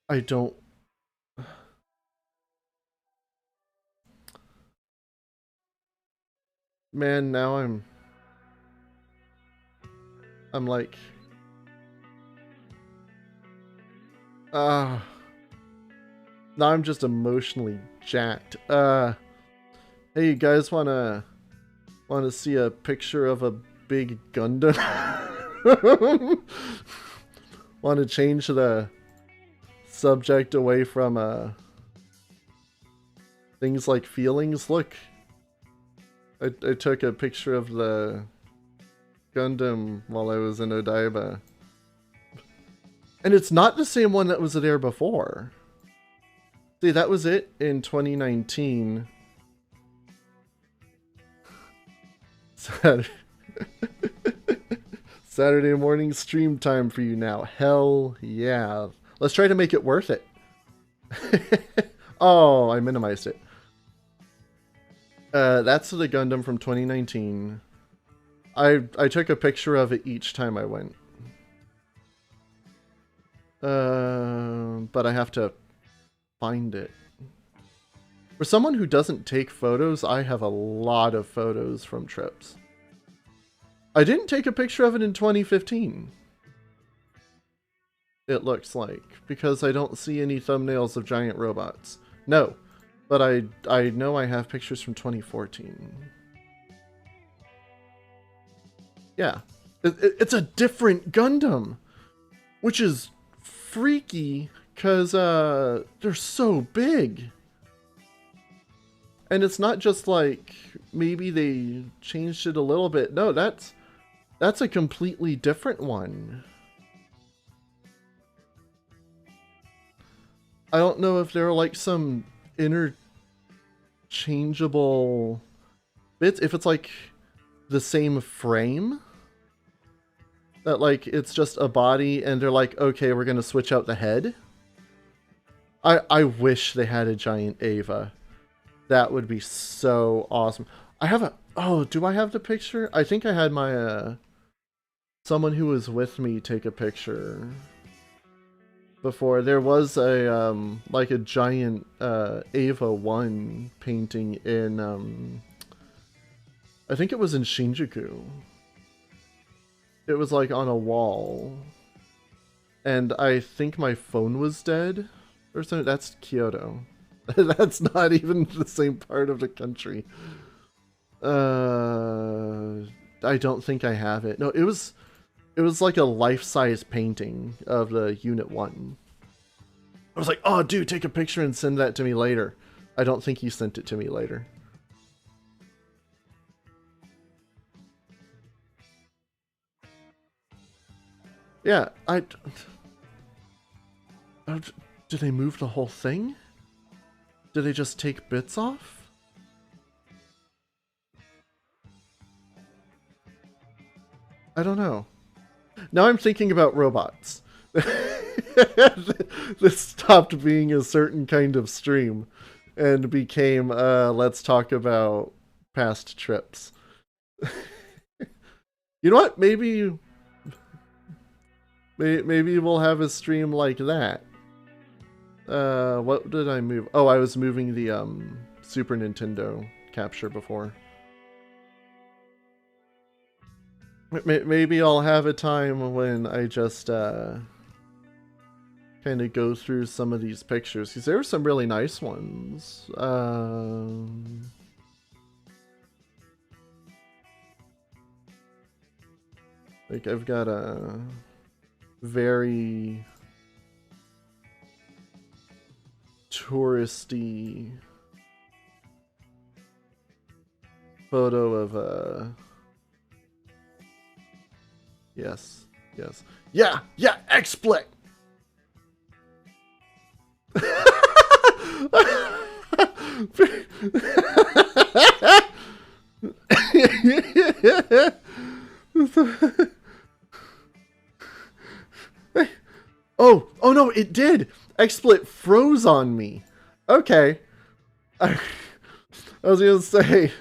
I don't... Man, now I'm like... Now I'm just emotionally jacked. Hey, you guys wanna see a picture of a big Gundam? Want to change the subject away from things like feelings? Look, I took a picture of the Gundam while I was in Odaiba. And it's not the same one that was there before. See, that was it in 2019. Saturday morning stream time for you now. Hell yeah. Let's try to make it worth it. Oh, I minimized it. That's the Gundam from 2019. I took a picture of it each time I went. But I have to find it. For someone who doesn't take photos, I have a lot of photos from trips. I didn't take a picture of it in 2015. It looks like, because I don't see any thumbnails of giant robots. No, but I know I have pictures from 2014. Yeah, it's a different Gundam, which is freaky because they're so big. And it's not just like maybe they changed it a little bit. No, that's a completely different one. I don't know if there are like some interchangeable bits, if it's like the same frame, that like it's just a body and they're like, okay, we're gonna switch out the head. I wish they had a giant Ava. That would be so awesome. I have a... Oh, do I have the picture? I think I had my... someone who was with me take a picture before. There was a, like a giant, Ava 1 painting in, I think it was in Shinjuku. It was, like, on a wall. And I think my phone was dead or something. That's Kyoto. That's not even the same part of the country. I don't think I have it. No, it was like a life-size painting of the Unit 1. I was like, oh, dude, take a picture and send that to me later. I don't think he sent it to me later. Yeah, did they move the whole thing? Did they just take bits off? I don't know. Now I'm thinking about robots. This stopped being a certain kind of stream and became, let's talk about past trips. You know what? Maybe we'll have a stream like that. What did I move? Oh, I was moving the Super Nintendo capture before. Maybe I'll have a time when I just kind of go through some of these pictures, because there were some really nice ones. Like, I've got a very touristy photo of yes, yeah, XSplit. Oh no, it did. XSplit froze on me. Okay. I was gonna say,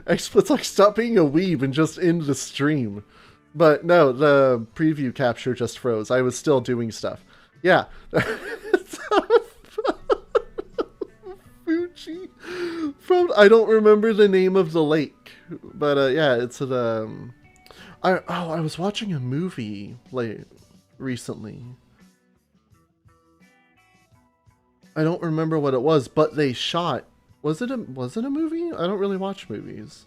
XSplit's like, stop being a weeb and just end the stream. But no, the preview capture just froze. I was still doing stuff. Yeah. Fuji. I don't remember the name of the lake, but yeah, it's the. I was watching a movie recently. I don't remember what it was, but they shot. Was it a movie? I don't really watch movies.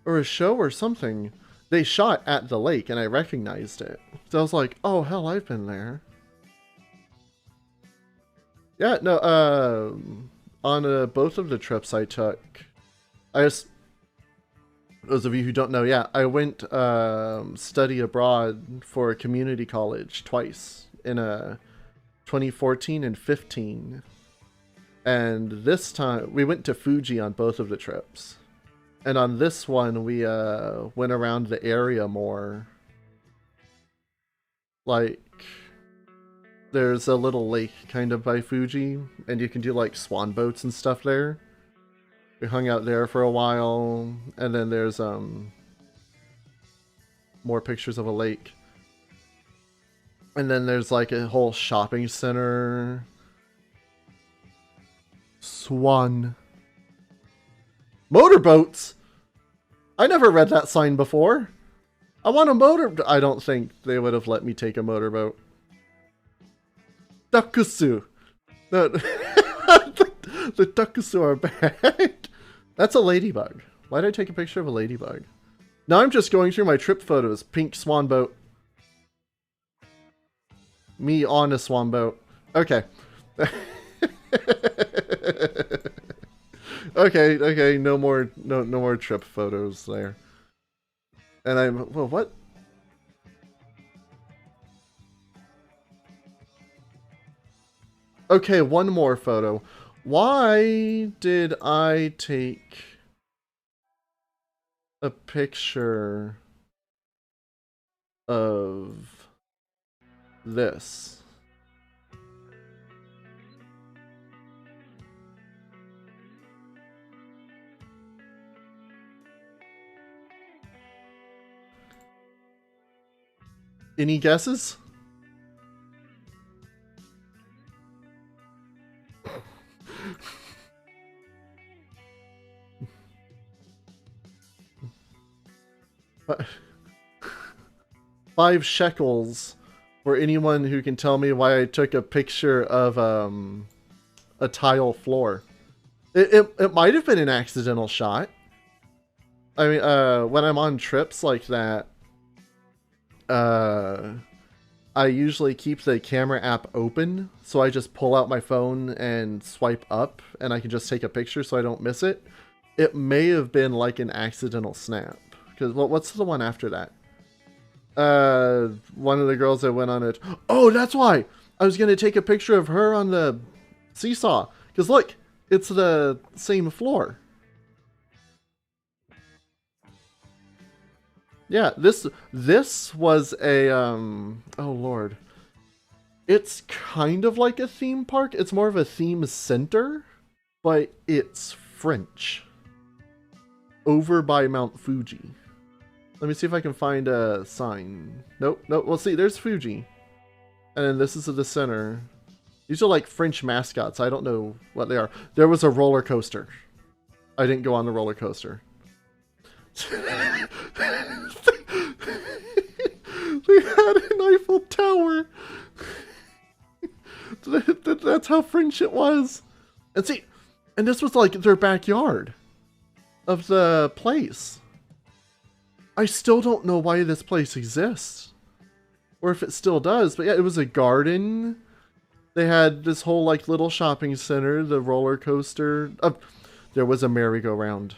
Or a show or something. They shot at the lake and I recognized it. So I was like, oh hell, I've been there. Yeah, no, on both of the trips I took, those of you who don't know, yeah, I went study abroad for a community college twice in 2014 and 15. And this time, we went to Fuji on both of the trips. And on this one, we went around the area more. Like, there's a little lake kind of by Fuji, and you can do like swan boats and stuff there. We hung out there for a while, and then there's more pictures of a lake. And then there's like a whole shopping center. Swan. Motorboats? I never read that sign before. I want a motor... I don't think they would have let me take a motorboat. Takusu. The takusu are bad. That's a ladybug. Why did I take a picture of a ladybug? Now I'm just going through my trip photos. Pink swan boat. Me on a swan boat. Okay. Okay, no more trip photos there. And I'm, well, what? Okay, one more photo. Why did I take a picture of this? Any guesses? $5 for anyone who can tell me why I took a picture of a tile floor. It might have been an accidental shot. I mean, when I'm on trips like that, I usually keep the camera app open, so I just pull out my phone and swipe up, and I can just take a picture so I don't miss it. It may have been like an accidental snap. Because what's the one after that? One of the girls that went on it. Oh, that's why! I was going to take a picture of her on the seesaw. Because look, it's the same floor. Yeah, this was a, oh lord. It's kind of like a theme park. It's more of a theme center, but it's French. Over by Mount Fuji. Let me see if I can find a sign. Nope. Well, see, there's Fuji. And then this is the center. These are like French mascots. I don't know what they are. There was a roller coaster. I didn't go on the roller coaster. They had an Eiffel Tower. That's how French it was. And see, and this was like their backyard of the place. I still don't know why this place exists. Or if it still does. But yeah, it was a garden. They had this whole like little shopping center, the roller coaster. There was a merry-go-round.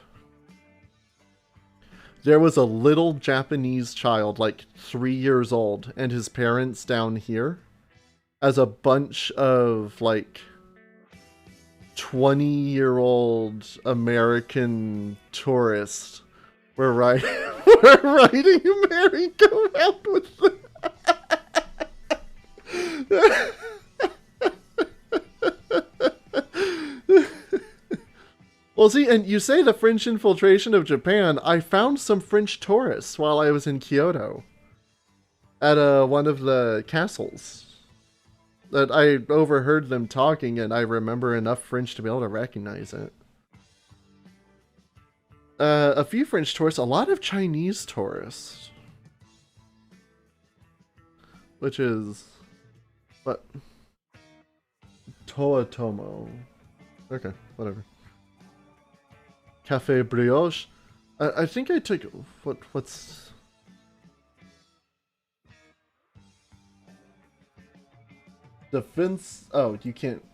There was a little Japanese child, like 3 years old, and his parents down here. As a bunch of like 20-year-old American tourists were riding a merry-go-round with them. Well, see, and you say the French infiltration of Japan. I found some French tourists while I was in Kyoto at one of the castles. That I overheard them talking, and I remember enough French to be able to recognize it. A few French tourists, a lot of Chinese tourists. Which is... What? Toatomo. Okay, whatever. Cafe Brioche. I think I took... What's... Defense... Oh, you can't...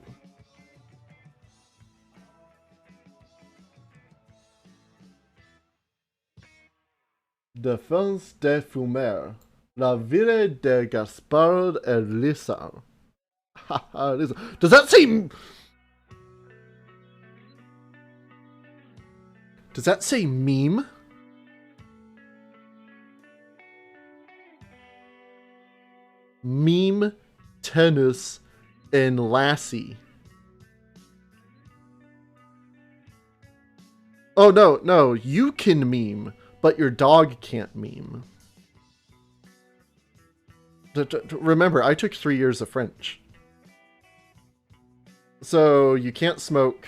Défense des fumeurs. La ville de Gaspard et Lisa. Haha, Lisa. Does that say... Does that say meme? Meme, tennis, and lassie. Oh, no, you can meme, but your dog can't meme. Remember, I took 3 years of French. So, you can't smoke,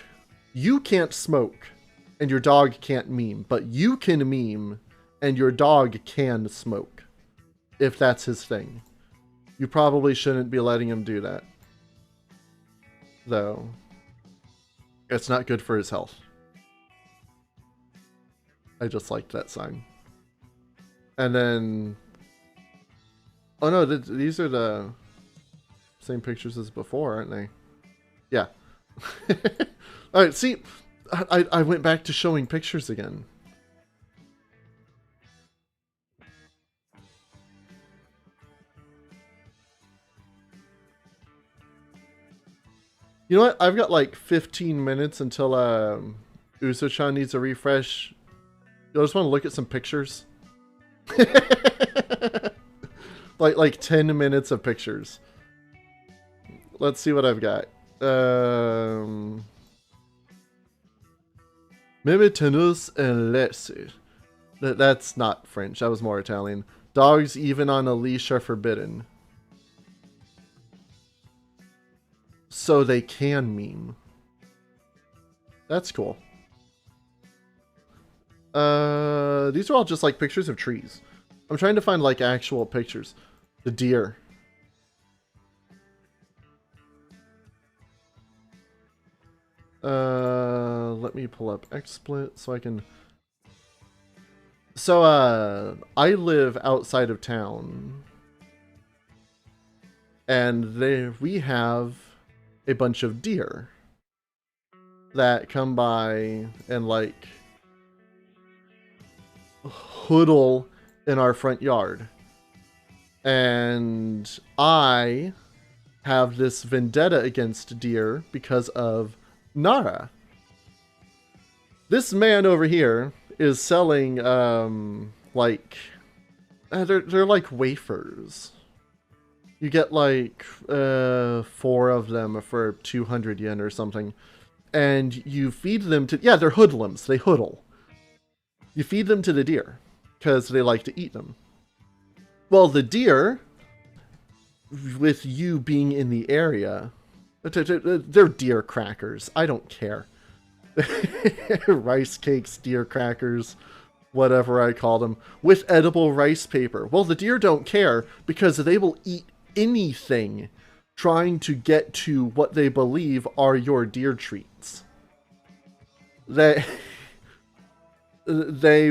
and your dog can't meme, but you can meme, and your dog can smoke, if that's his thing. You probably shouldn't be letting him do that, though. It's not good for his health. I just liked that sign. And then... Oh no, these are the same pictures as before, aren't they? Yeah. Alright, see, I went back to showing pictures again. You know what? I've got like 15 minutes until Usochan needs a refresh. You just want to look at some pictures? like 10 minutes of pictures. Let's see what I've got. Meme tenus and laisse. That's not French. That was more Italian. Dogs even on a leash are forbidden. So they can meme. That's cool. These are all just like pictures of trees. I'm trying to find like actual pictures. The deer. Let me pull up XSplit so I can... So, I live outside of town. And we have a bunch of deer that come by and like hoodle in our front yard. And I have this vendetta against deer because of Nara. This man over here is selling like they're like wafers. You get like 4 of them for 200 yen or something. And you feed them to... Yeah, they're hoodlums. They hoodle. You feed them to the deer because they like to eat them. Well, the deer, with you being in the area, they're deer crackers. I don't care. Rice cakes, deer crackers, whatever I call them, with edible rice paper. Well, the deer don't care because they will eat anything trying to get to what they believe are your deer treats. They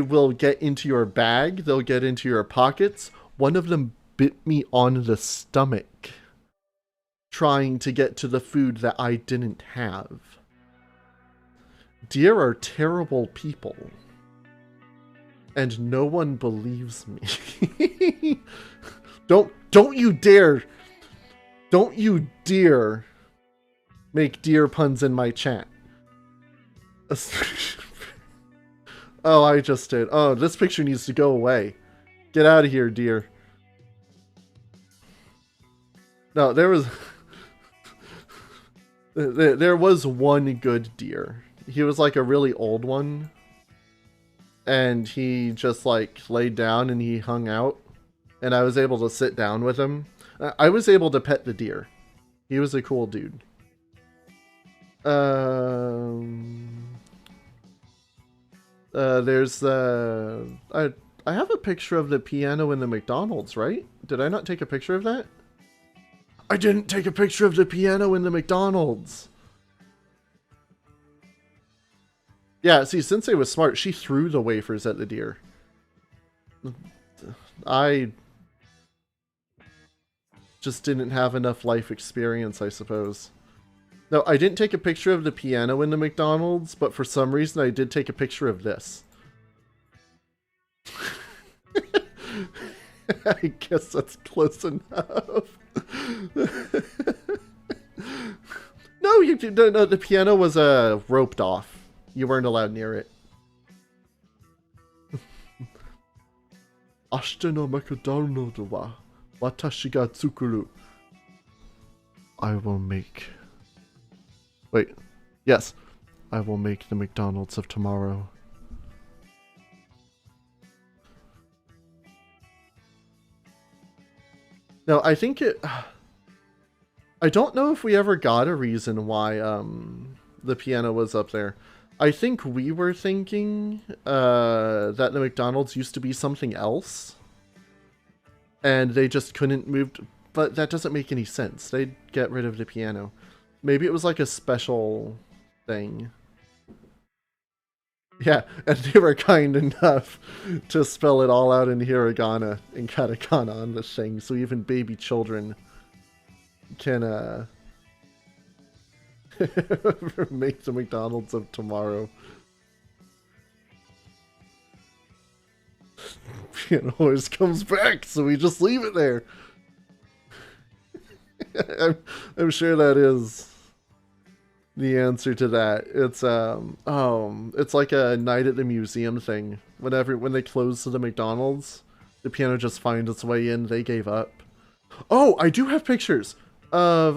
will get into your bag, they'll get into your pockets. One of them bit me on the stomach trying to get to the food that I didn't have. Deer are terrible people. And no one believes me. Don't you dare make deer puns in my chat. Oh, I just did. Oh, this picture needs to go away. Get out of here, deer. No, there was one good deer. He was like a really old one. And he just like laid down and he hung out. And I was able to sit down with him. I was able to pet the deer. He was a cool dude. There's I have a picture of the piano in the McDonald's, right? Did I not take a picture of that? I didn't take a picture of the piano in the McDonald's. Yeah, see, Sensei was smart. She threw the wafers at the deer. I just didn't have enough life experience, I suppose. No, I didn't take a picture of the piano in the McDonald's, but for some reason I did take a picture of this. I guess that's close enough. No, no, the piano was roped off. You weren't allowed near it. Ashita no McDonald's wa watashi ga tsukuru. I will make... Wait. Yes. I will make the McDonald's of tomorrow. No, I think it... I don't know if we ever got a reason why the piano was up there. I think we were thinking that the McDonald's used to be something else. And they just couldn't move... But that doesn't make any sense. They'd get rid of the piano. Maybe it was like a special thing. Yeah, and they were kind enough to spell it all out in hiragana and katakana on the thing, so even baby children can make the McDonald's of tomorrow. It always comes back, so we just leave it there. I'm sure that is the answer to that. It's it's like a night at the museum thing. When they close the McDonald's, the piano just finds its way in. They gave up. Oh, I do have pictures of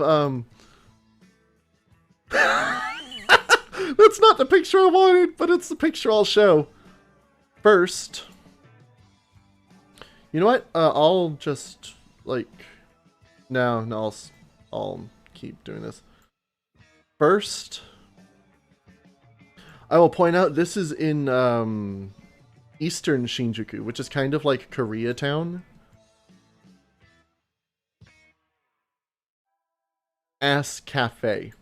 That's not the picture I wanted, but it's the picture I'll show. First, you know what? I'll just like no, I'll keep doing this. First, I will point out this is in Eastern Shinjuku, which is kind of like Koreatown. Ass Cafe.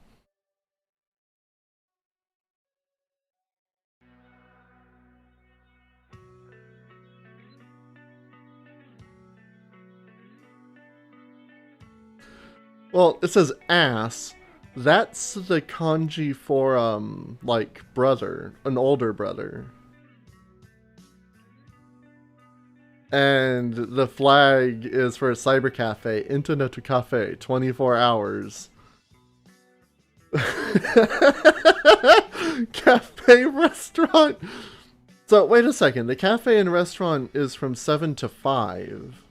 Well, it says ass. That's the kanji for, like, brother. An older brother. And the flag is for a cyber cafe. Internet cafe. 24 hours. Cafe restaurant. So, wait a second. The cafe and restaurant is from 7 to 5.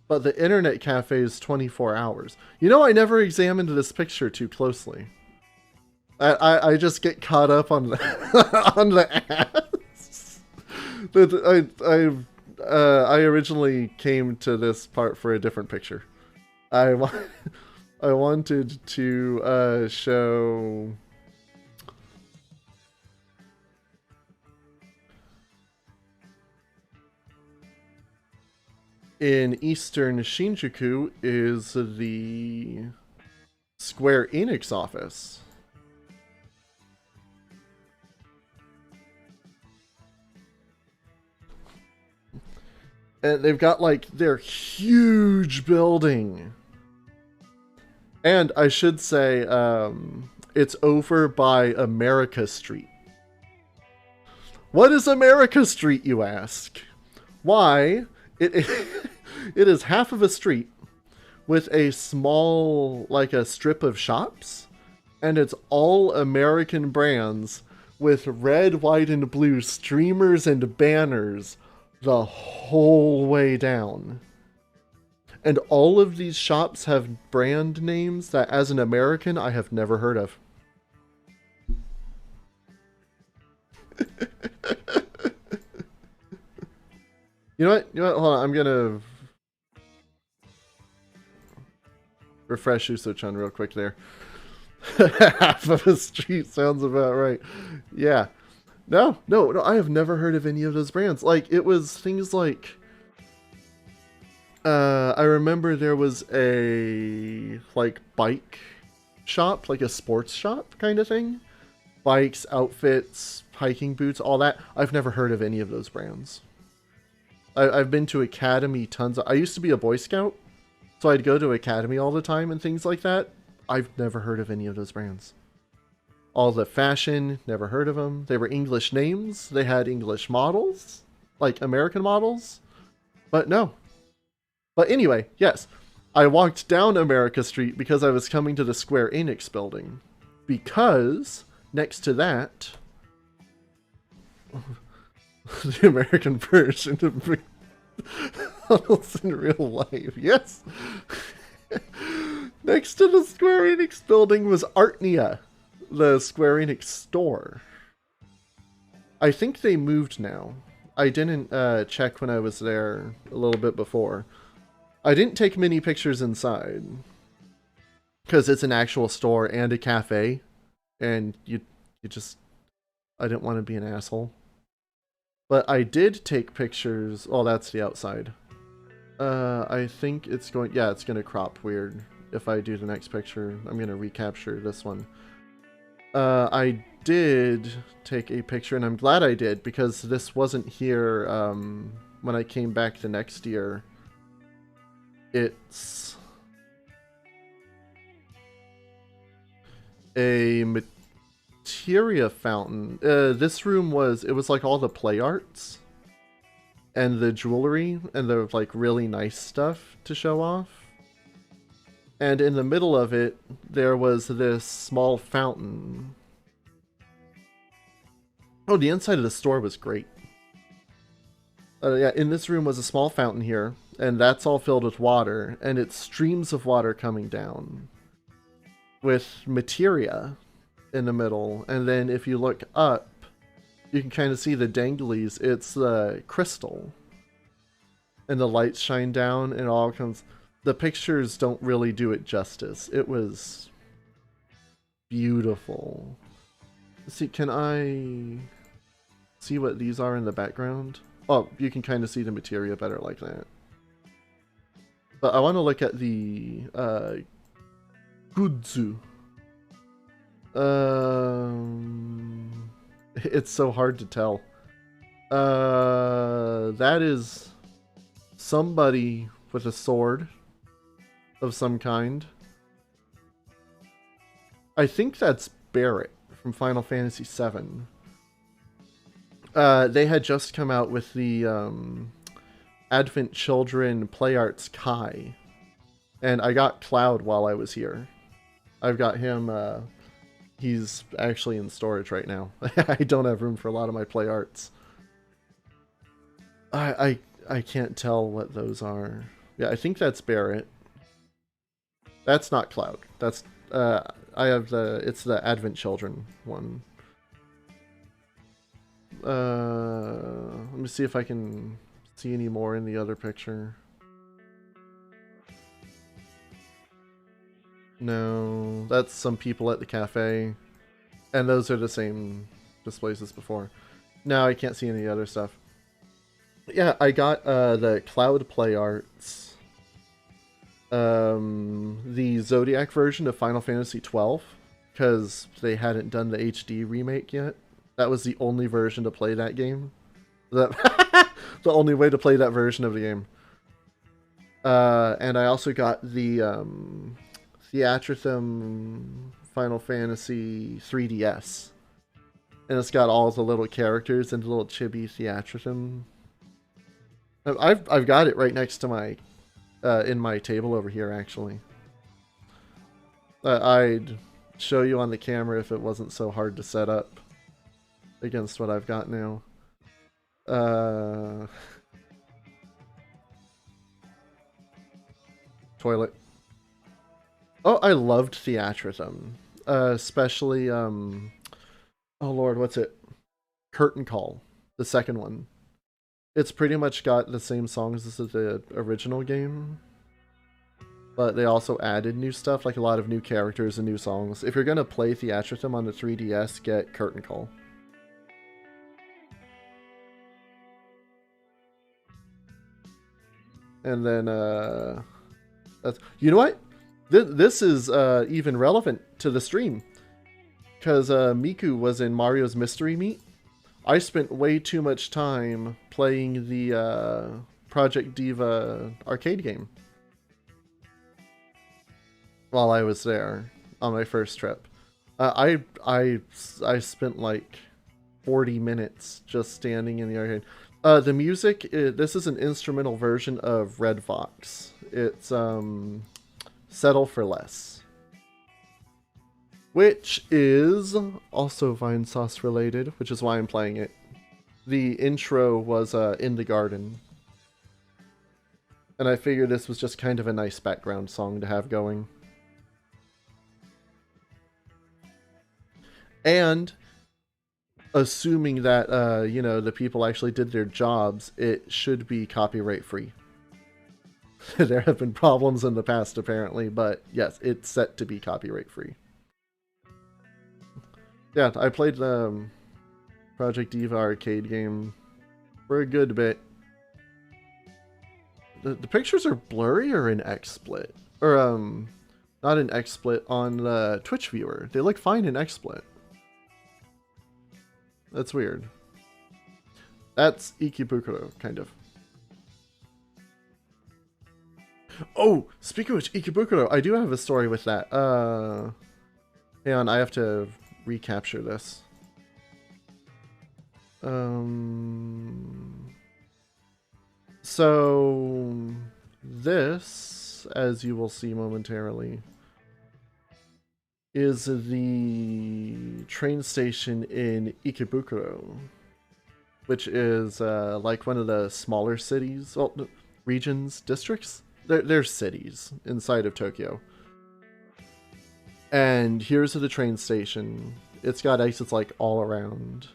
But the internet cafe is 24 hours. You know, I never examined this picture too closely. I just get caught up on the on the ass. I originally came to this part for a different picture. I wanted to show. In Eastern Shinjuku is the Square Enix office. And they've got like their huge building. And I should say, it's over by America Street. What is America Street, you ask? Why? It is half of a street with a small, like a strip of shops, and it's all American brands with red, white, and blue streamers and banners the whole way down. And all of these shops have brand names that, as an American, I have never heard of. You know what? Hold on. I'm gonna refresh Usochan real quick there. Half of a street sounds about right. Yeah. No, I have never heard of any of those brands. Like, it was things like... I remember there was a, like, bike shop, like a sports shop kind of thing. Bikes, outfits, hiking boots, all that. I've never heard of any of those brands. I've been to Academy tons of... I used to be a Boy Scout, so I'd go to Academy all the time and things like that. I've never heard of any of those brands. All the fashion, never heard of them. They were English names. They had English models, like American models. But no. But anyway, yes. I walked down America Street because I was coming to the Square Enix building. Because next to that, the American version of McDonald's in real life. Yes. Next to the Square Enix building was Artnia, the Square Enix store. I think they moved now. I didn't check when I was there a little bit before. I didn't take many pictures inside because it's an actual store and a cafe, and you just... I didn't want to be an asshole. But I did take pictures... Oh, that's the outside. I think it's going... Yeah, it's going to crop weird if I do the next picture. I'm going to recapture this one. I did take a picture, and I'm glad I did, because this wasn't here when I came back the next year. It's a materia fountain. This room was like all the play arts and the jewelry and the like really nice stuff to show off. And in the middle of it, there was this small fountain. Oh, the inside of the store was great. Yeah, in this room was a small fountain here, and that's all filled with water, and it's streams of water coming down with materia in the middle. And then if you look up, you can kind of see the danglies. It's the crystal, and the lights shine down, and it all comes... The pictures don't really do it justice. It was beautiful. Let's see, can I see what these are in the background? Oh, you can kind of see the materia better like that. But I want to look at the Gudzu. It's so hard to tell. That is somebody with a sword of some kind. I think that's Barrett from Final Fantasy VII. They had just come out with the Advent Children Play Arts Kai, and I got Cloud while I was here. I've got him. He's actually in storage right now. I don't have room for a lot of my Play Arts. I can't tell what those are. Yeah, I think that's Barrett. That's not Cloud. That's I have it's the Advent Children one. Let me see if I can see any more in the other picture. No, that's some people at the cafe, and those are the same displays as before. No, I can't see any other stuff. Yeah, I got the Cloud Play Arts. The Zodiac version of Final Fantasy XII, because they hadn't done the HD remake yet. That was the only version to play that game. The only way to play that version of the game. And I also got the Theatrhythm Final Fantasy 3DS. And it's got all the little characters and the little chibi Theatrhythm. I've got it right next to my in my table over here, actually. I'd show you on the camera if it wasn't so hard to set up against what I've got now. Toilet. Oh, I loved Theatrhythm. Especially, oh lord, what's it? Curtain Call, the second one. It's pretty much got the same songs as the original game. but they also added new stuff, like a lot of new characters and new songs. If you're gonna play Theatrhythm on the 3DS, get Curtain Call. And then, that's, you know what? This is even relevant to the stream, because Miku was in Mario's Mystery Meat. I spent way too much time playing the Project Diva arcade game while I was there on my first trip. I spent like 40 minutes just standing in the arcade. The music, this is an instrumental version of Red Vox. It's Settle for Less, which is also Vine Sauce related, which is why I'm playing it. The intro was In the Garden, and I figured this was just kind of a nice background song to have going. And assuming that, you know, the people actually did their jobs, it should be copyright free. There have been problems in the past, apparently, but yes, it's set to be copyright free. Yeah, I played the Project Diva arcade game for a good bit. The pictures are blurry or in XSplit? Or, not in XSplit, on the Twitch viewer. They look fine in XSplit. That's weird. That's Ikebukuro, kind of. Oh, speaking of which, Ikebukuro, I do have a story with that. Hang on, I have to recapture this. So this, as you will see momentarily, is the train station in Ikebukuro, which is like one of the smaller cities, well, regions, districts? They're cities inside of Tokyo. And here's the train station. It's got exits like all around.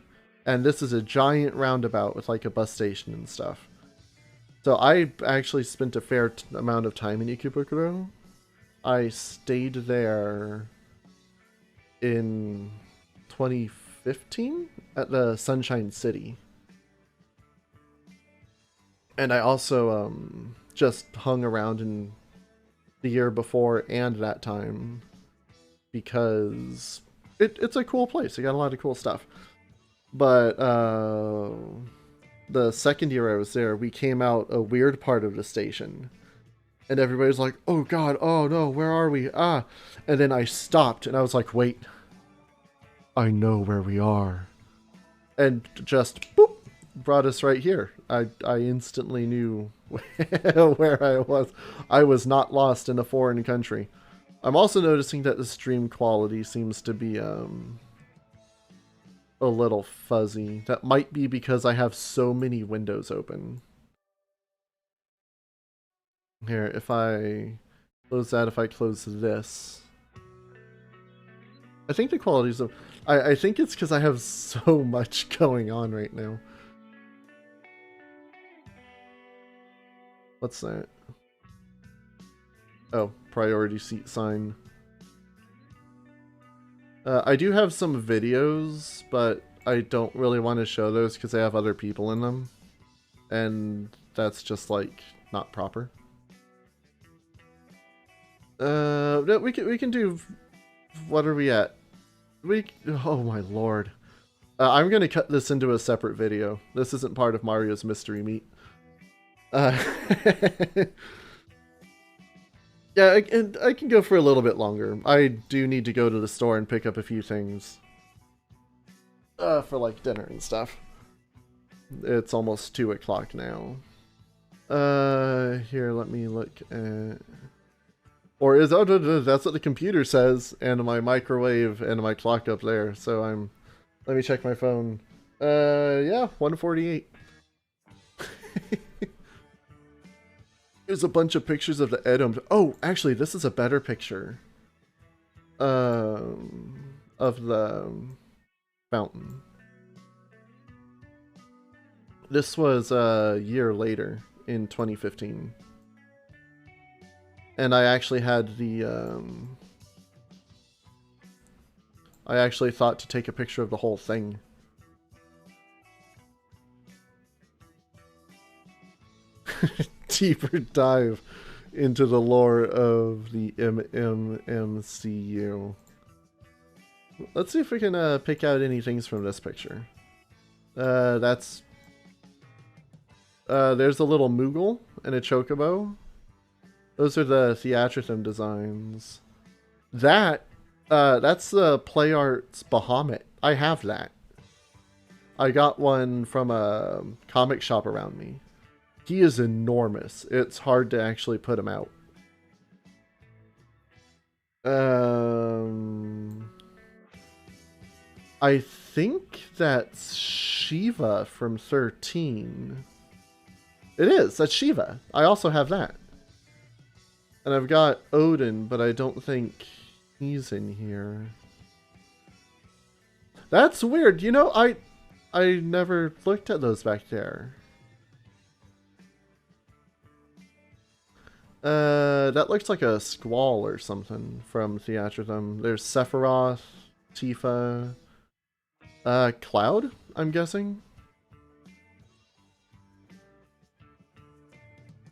And this is a giant roundabout with like a bus station and stuff. So I actually spent a fair amount of time in Ikebukuro. I stayed there in 2015 at the Sunshine City. And I also just hung around in the year before and that time because it's a cool place. It got a lot of cool stuff. But the second year I was there, we came out a weird part of the station. And everybody's like, oh god, oh no, where are we? Ah. And then I stopped and I was like, wait, I know where we are. And just, boop, brought us right here. I instantly knew where I was. I was not lost in a foreign country. I'm also noticing that the stream quality seems to be a little fuzzy. That might be because I have so many windows open. Here, if I close that, if I close this, I think the quality's of. I think it's because I have so much going on right now. What's that? Oh, priority seat sign. I do have some videos, but I don't really want to show those because they have other people in them. And that's just, like, not proper. We can do... What are we at? Oh my lord. I'm gonna cut this into a separate video. This isn't part of Mario's Mystery Meat. Yeah, I can go for a little bit longer. I do need to go to the store and pick up a few things. For like dinner and stuff. It's almost 2 o'clock now. Here, let me look at... Or is... Oh, that's what the computer says, and my microwave and my clock up there, so I'm... Let me check my phone. Yeah, 1:48. There's a bunch of pictures of the Edom. Oh, actually, this is a better picture. Of the fountain. This was a year later, in 2015. And I actually had the, I actually thought to take a picture of the whole thing. Deeper dive into the lore of the MMMCU. Let's see if we can pick out any things from this picture. There's a little Moogle and a Chocobo. Those are the Theatrhythm designs. That's the Play Arts Bahamut. I have that. I got one from a comic shop around me. He is enormous. It's hard to actually put him out. I think that's Shiva from 13. It is. That's Shiva. I also have that. And I've got Odin, but I don't think he's in here. That's weird. You know, I never looked at those back there. That looks like a Squall or something from Theatrhythm. There's Sephiroth, Tifa, Cloud, I'm guessing.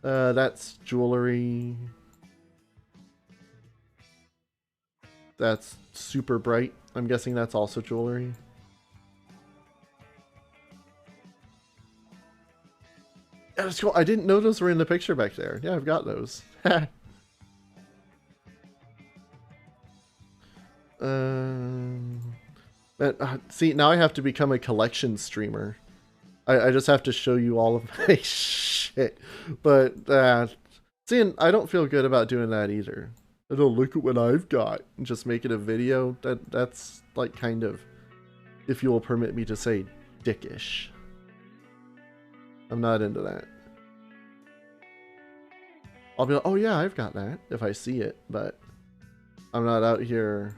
That's jewelry. That's super bright. I'm guessing that's also jewelry. Yeah, that's cool. I didn't know those were in the picture back there. Yeah, I've got those. See, now I have to become a collection streamer. I just have to show you all of my shit. But, see, I don't feel good about doing that either. I don't look at what I've got and just make it a video. That's like kind of, if you will permit me to say, dickish. I'm not into that. I'll be like, oh yeah, I've got that if I see it, but I'm not out here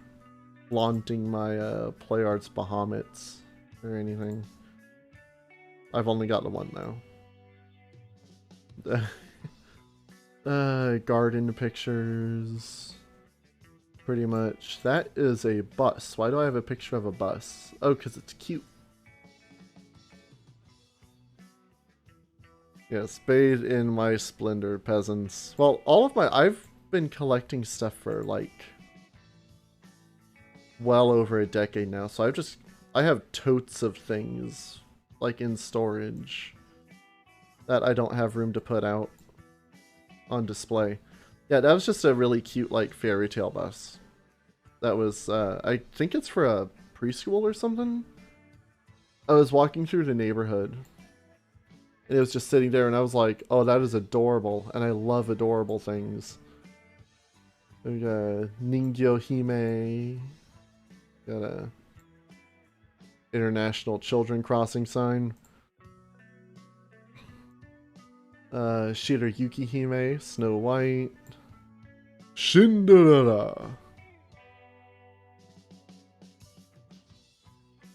flaunting my Play Arts Bahamuts or anything. I've only got the one though. Garden pictures. Pretty much. That is a bus. Why do I have a picture of a bus? Oh, because it's cute. Yes, bathe in my splendor, peasants. Well, I've been collecting stuff for like well over a decade now, so I have totes of things like in storage that I don't have room to put out on display. Yeah, that was just a really cute like fairy tale bus. That was I think it's for a preschool or something. I was walking through the neighborhood and it was just sitting there and I was like, oh, that is adorable, and I love adorable things. We got Ningyo Hime. Got a International Children Crossing sign. Shirayuki Hime, Snow White. Cinderella.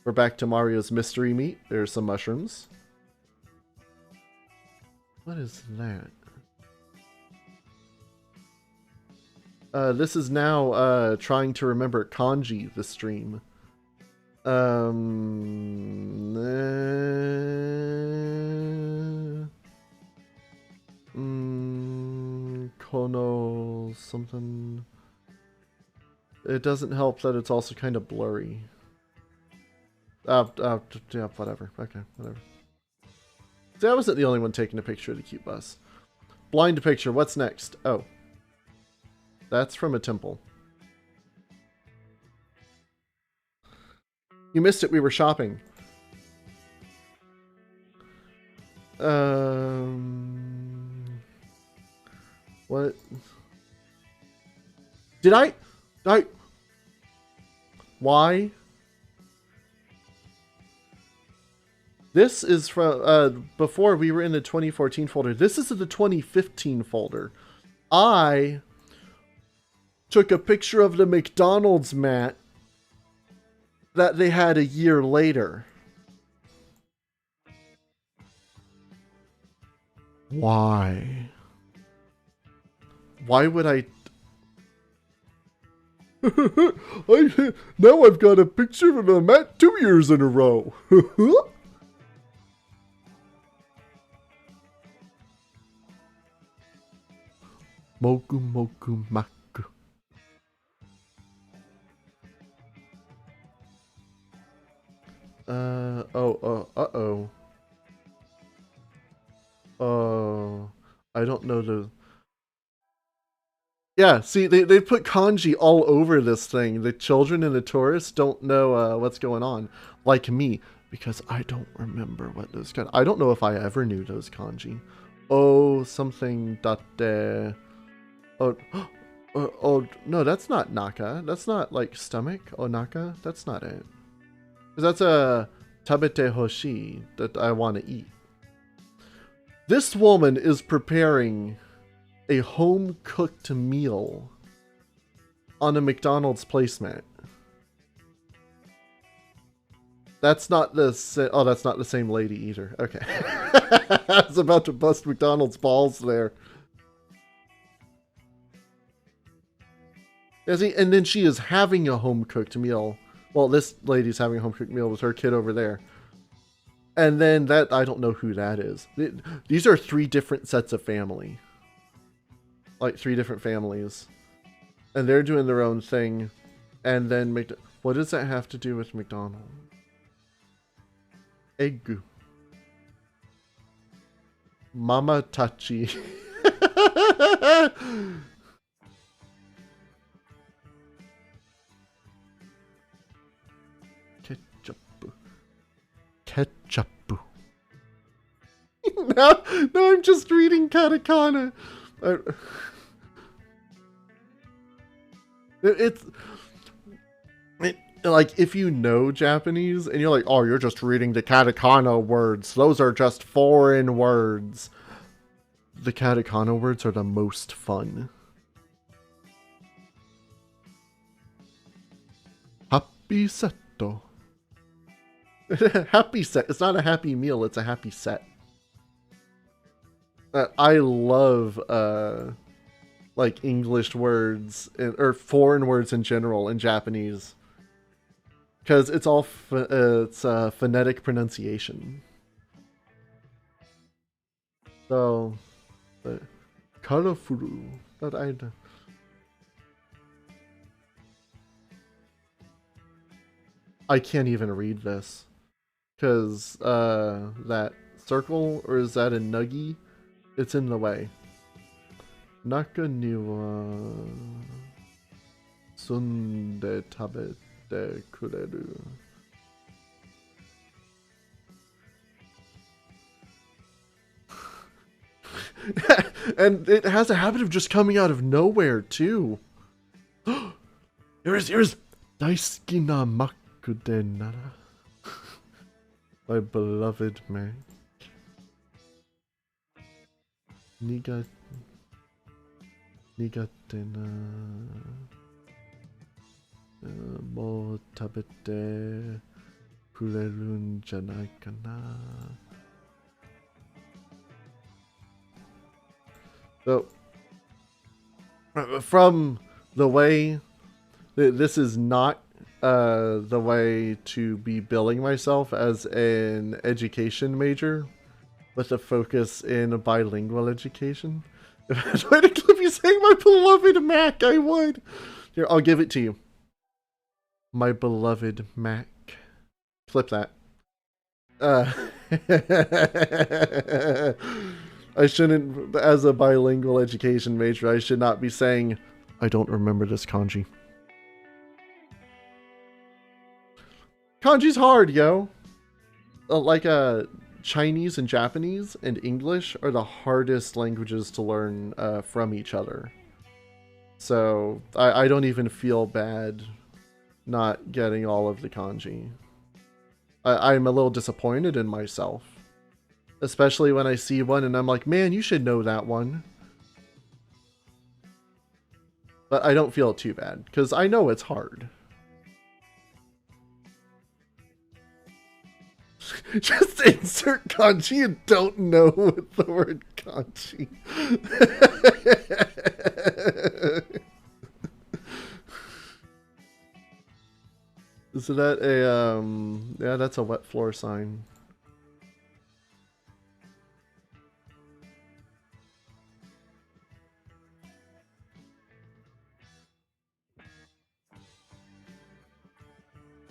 We're back to Mario's mystery meat. There's some mushrooms. What is that? This is now trying to remember kanji, the stream. Kono something. It doesn't help that it's also kind of blurry. Yeah, whatever. Okay, whatever. See, I wasn't the only one taking a picture of the cute bus. Blind picture, what's next? Oh. That's from a temple. You missed it, we were shopping. What? Did I? Why? This is from, before we were in the 2014 folder. This is the 2015 folder. I took a picture of the McDonald's mat that they had a year later. Why? Why would I... Now I've got a picture of a mat 2 years in a row. Moku moku maku. Uh-oh. Oh, I don't know the... Yeah, see, they put kanji all over this thing. The children and the tourists don't know what's going on, like me, because I don't remember what those kanji... I don't know if I ever knew those kanji. Oh, something datte... Oh, no, that's not naka. That's not, like, stomach. Oh, naka? That's not it. Because that's a tabete hoshi, that I want to eat. This woman is preparing a home-cooked meal on a McDonald's placemat. That's not the... Oh, that's not the same lady either. Okay. I was about to bust McDonald's balls there. Yeah, see, and then she is having a home-cooked meal. Well, this lady's having a home-cooked meal with her kid over there. And then that... I don't know who that is. These are 3 different sets of family. Like 3 different families. And they're doing their own thing. And then... What does that have to do with McDonald's? Egu. Mama Tachi. Ketchup. now I'm just reading katakana. It's like, if you know Japanese and you're like, oh, you're just reading the katakana words. Those are just foreign words. The katakana words are the most fun. Happy setto. Happy set. It's not a happy meal. It's a happy set. I love like English words or foreign words in general in Japanese, because it's all phonetic pronunciation. So, colorful. That I can't even read this. Because, that circle, or is that a nuggy? It's in the way. Naka ni wa sunde tabete kureru. And it has a habit of just coming out of nowhere, too. Here's Daisuki na maku de nara. My beloved Mac. Nigate na mo tabete kureru n janai kana. So, from the way, this is not the way to be billing myself as an education major with a focus in bilingual education. If I was trying to clip you saying my beloved Mac, I would. Here, I'll give it to you. My beloved Mac. Clip that. I shouldn't, as a bilingual education major, I should not be saying, I don't remember this kanji. Kanji's hard, yo. Like, Chinese and Japanese and English are the hardest languages to learn from each other. So, I don't even feel bad not getting all of the kanji. I'm a little disappointed in myself. Especially when I see one and I'm like, man, you should know that one. But I don't feel too bad, because I know it's hard. Just insert kanji and don't know with the word kanji. Is that a, yeah, that's a wet floor sign.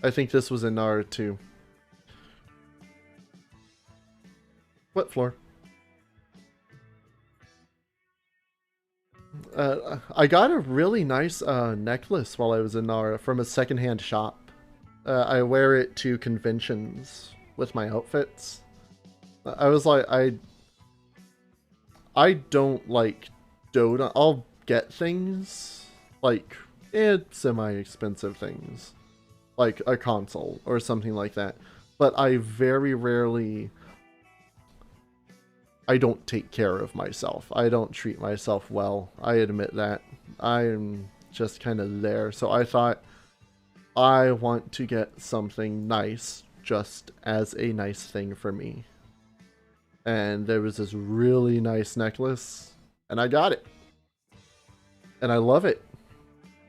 I think this was in Nara too. Wet floor. I got a really nice necklace while I was in Nara from a secondhand shop. I wear it to conventions with my outfits. I was like, I don't like dote on, I'll get things like semi-expensive things, like a console or something like that. But I very rarely, I don't take care of myself. I don't treat myself well. I admit that. I'm just kind of there. So I thought I want to get something nice just as a nice thing for me. And there was this really nice necklace, and I got it. And I love it.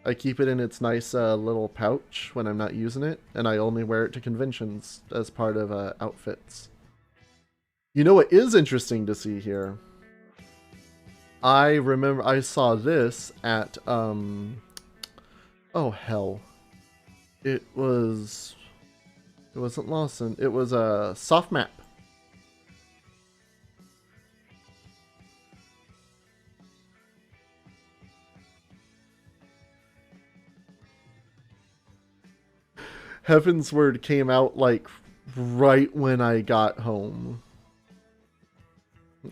I keep it in its nice little pouch when I'm not using it, and I only wear it to conventions as part of outfits. You know what is interesting to see here? I remember I saw this at, oh hell. It wasn't Lawson, it was a soft map. Heaven's Word came out like right when I got home.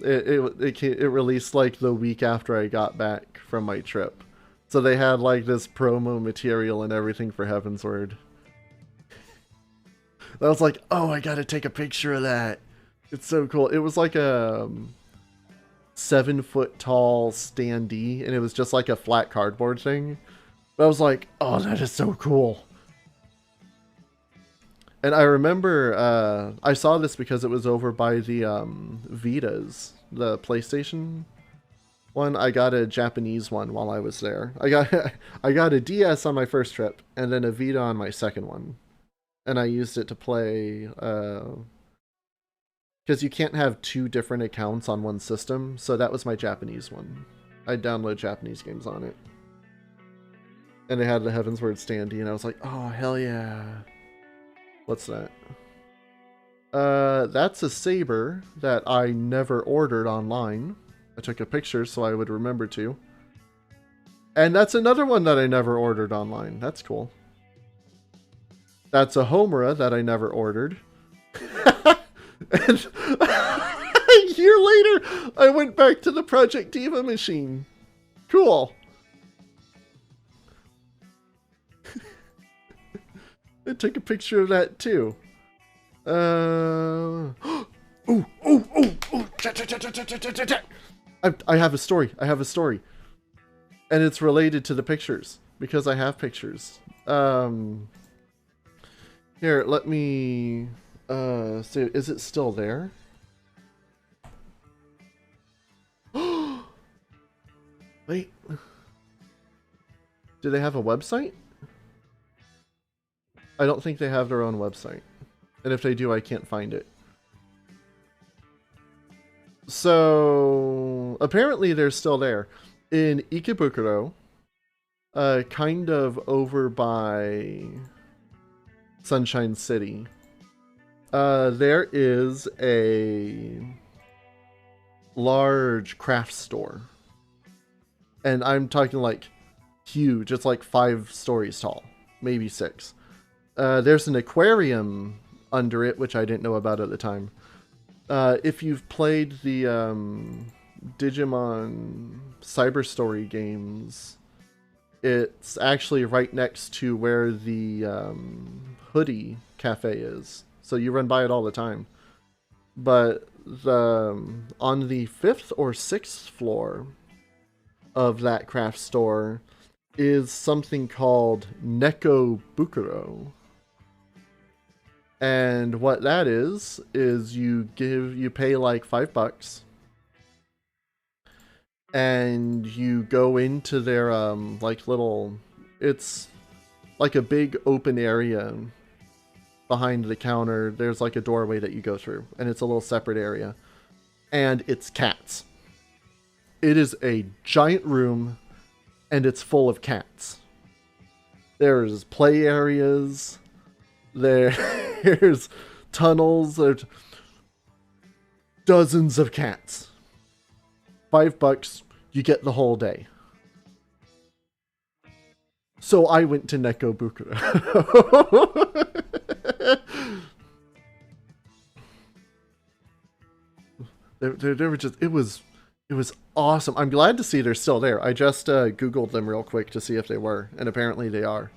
It released like the week after I got back from my trip. So they had like this promo material and everything for Heaven's Word. I was like, oh, I gotta take a picture of that. It's so cool. It was like a 7-foot tall standee, and it was just like a flat cardboard thing. But I was like, oh, that is so cool. And I remember I saw this because it was over by the Vitas, the PlayStation one. I got a Japanese one while I was there. I got a DS on my first trip, and then a Vita on my second one. And I used it to play, because you can't have 2 different accounts on one system, so that was my Japanese one. I download Japanese games on it. And it had the Heaven's Word standee, and I was like, oh, hell yeah. What's that? That's a saber that I never ordered online. I took a picture so I would remember to. And that's another one that I never ordered online. That's cool. That's a Homura that I never ordered. And a year later, I went back to the Project Diva machine. Cool. I took a picture of that too. I have a story. I have a story. And it's related to the pictures because I have pictures. Here, let me see, is it still there? Wait. Do they have a website? I don't think they have their own website. And if they do, I can't find it. So, apparently they're still there. In Ikebukuro, kind of over by Sunshine City, there is a large craft store. And I'm talking like huge. It's like 5 stories tall, maybe 6. There's an aquarium under it, which I didn't know about at the time. If you've played the Digimon Cyber Story games, it's actually right next to where the Hoodie Cafe is. So you run by it all the time. But on the 5th or 6th floor of that craft store is something called Neko Bukuro. And what that is you pay like $5 and you go into their like little, it's like a big open area behind the counter, there's like a doorway that you go through, and it's a little separate area. And it's cats. It is a giant room, and it's full of cats. There's play areas. There's tunnels. There's dozens of cats. $5, you get the whole day. So I went to Nekobukuro. They were just, it was awesome. I'm glad to see they're still there. I just Googled them real quick to see if they were, and apparently they are.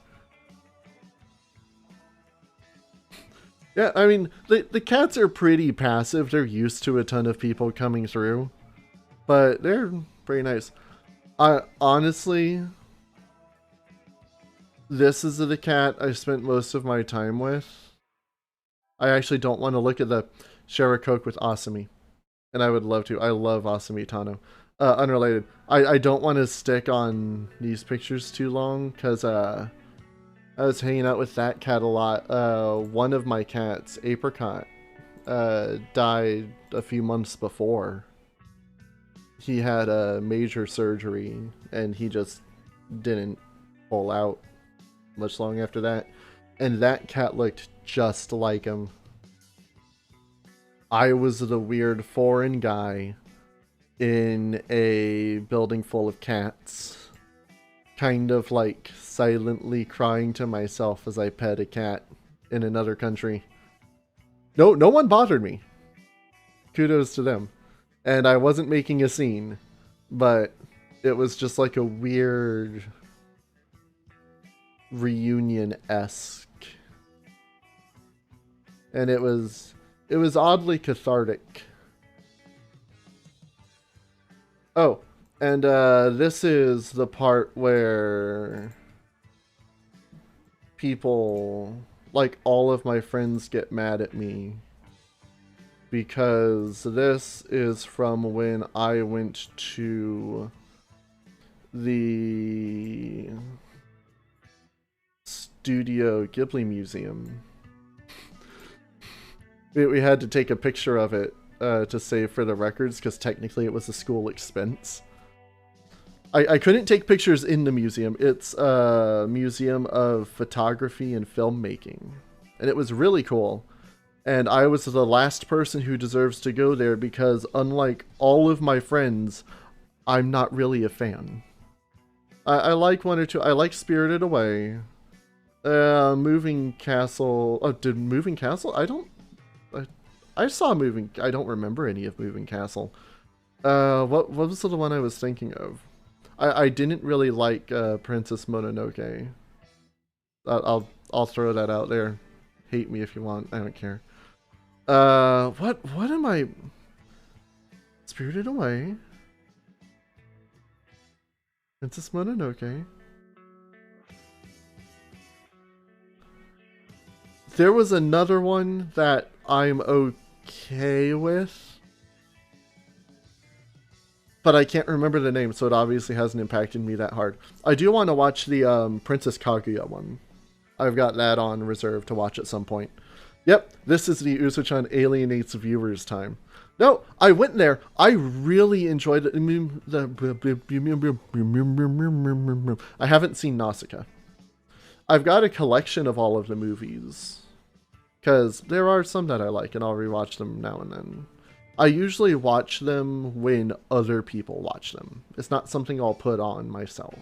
Yeah, I mean, the cats are pretty passive. They're used to a ton of people coming through, but they're pretty nice. Honestly, this is the cat I spent most of my time with. I actually don't want to look at the Sharakoke with Asami. And I would love to. I love Asami Tano. Unrelated. I don't want to stick on these pictures too long, because I was hanging out with that cat a lot. One of my cats, Apricot, died a few months before. He had a major surgery, and he just didn't pull out much long after that. And that cat looked just like him. I was the weird foreign guy in a building full of cats, kind of like silently crying to myself as I pet a cat in another country. No one bothered me. Kudos to them. And I wasn't making a scene, but it was just like a weird reunion-esque. And it was oddly cathartic. Oh, and this is the part where people, like all of my friends, get mad at me. Because this is from when I went to the Studio Ghibli Museum. We had to take a picture of it to save for the records, because technically it was a school expense. I couldn't take pictures in the museum. It's a museum of photography and filmmaking. And it was really cool. And I was the last person who deserves to go there, because unlike all of my friends, I'm not really a fan. I like one or two. I like Spirited Away. Moving Castle. Oh, did Moving Castle? I saw Moving... I don't remember any of Moving Castle. What was the one I was thinking of? I didn't really like Princess Mononoke. I'll throw that out there. Hate me if you want. I don't care. What am I... Spirited Away. Princess Mononoke. There was another one that I'm okay with, but I can't remember the name, so it obviously hasn't impacted me that hard. I do want to watch the Princess Kaguya one. I've got that on reserve to watch at some point. Yep, this is the Usochan alienates viewers time. No, I went there. I really enjoyed it. I haven't seen Nausicaa. I've got a collection of all of the movies, because there are some that I like, and I'll rewatch them now and then. I usually watch them when other people watch them. It's not something I'll put on myself.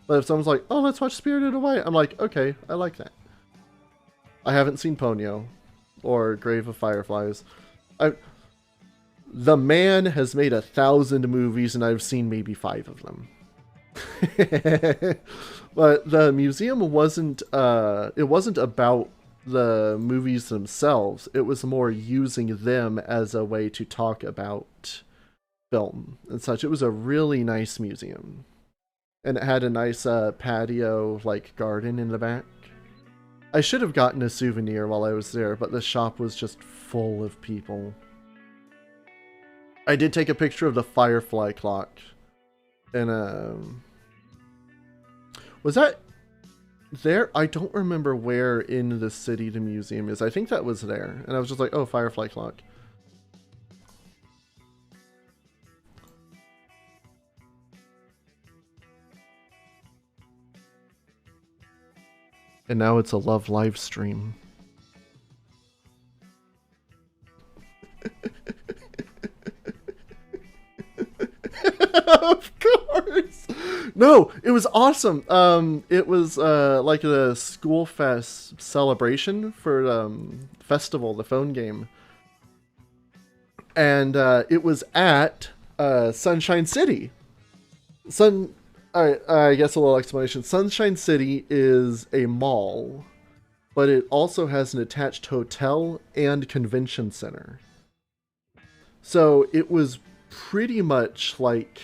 But if someone's like, oh, let's watch Spirited Away, I'm like, okay, I like that. I haven't seen Ponyo or Grave of Fireflies. The man has made 1,000 movies, and I've seen maybe 5 of them. But the museum wasn't about the movies themselves. It was more using them as a way to talk about film and such. It was a really nice museum, and it had a nice patio, like garden in the back. I should have gotten a souvenir while I was there, but the shop was just full of people. I did take a picture of the Firefly clock, and was that there, I don't remember where in the city the museum is. I think that was there. And I was just like, oh, Firefly Clock. And now it's a love live stream. Of course. No, it was awesome. It was like a school fest celebration for festival, the phone game, and it was at Sunshine City. I guess a little explanation. Sunshine City is a mall, but it also has an attached hotel and convention center. So it was pretty much like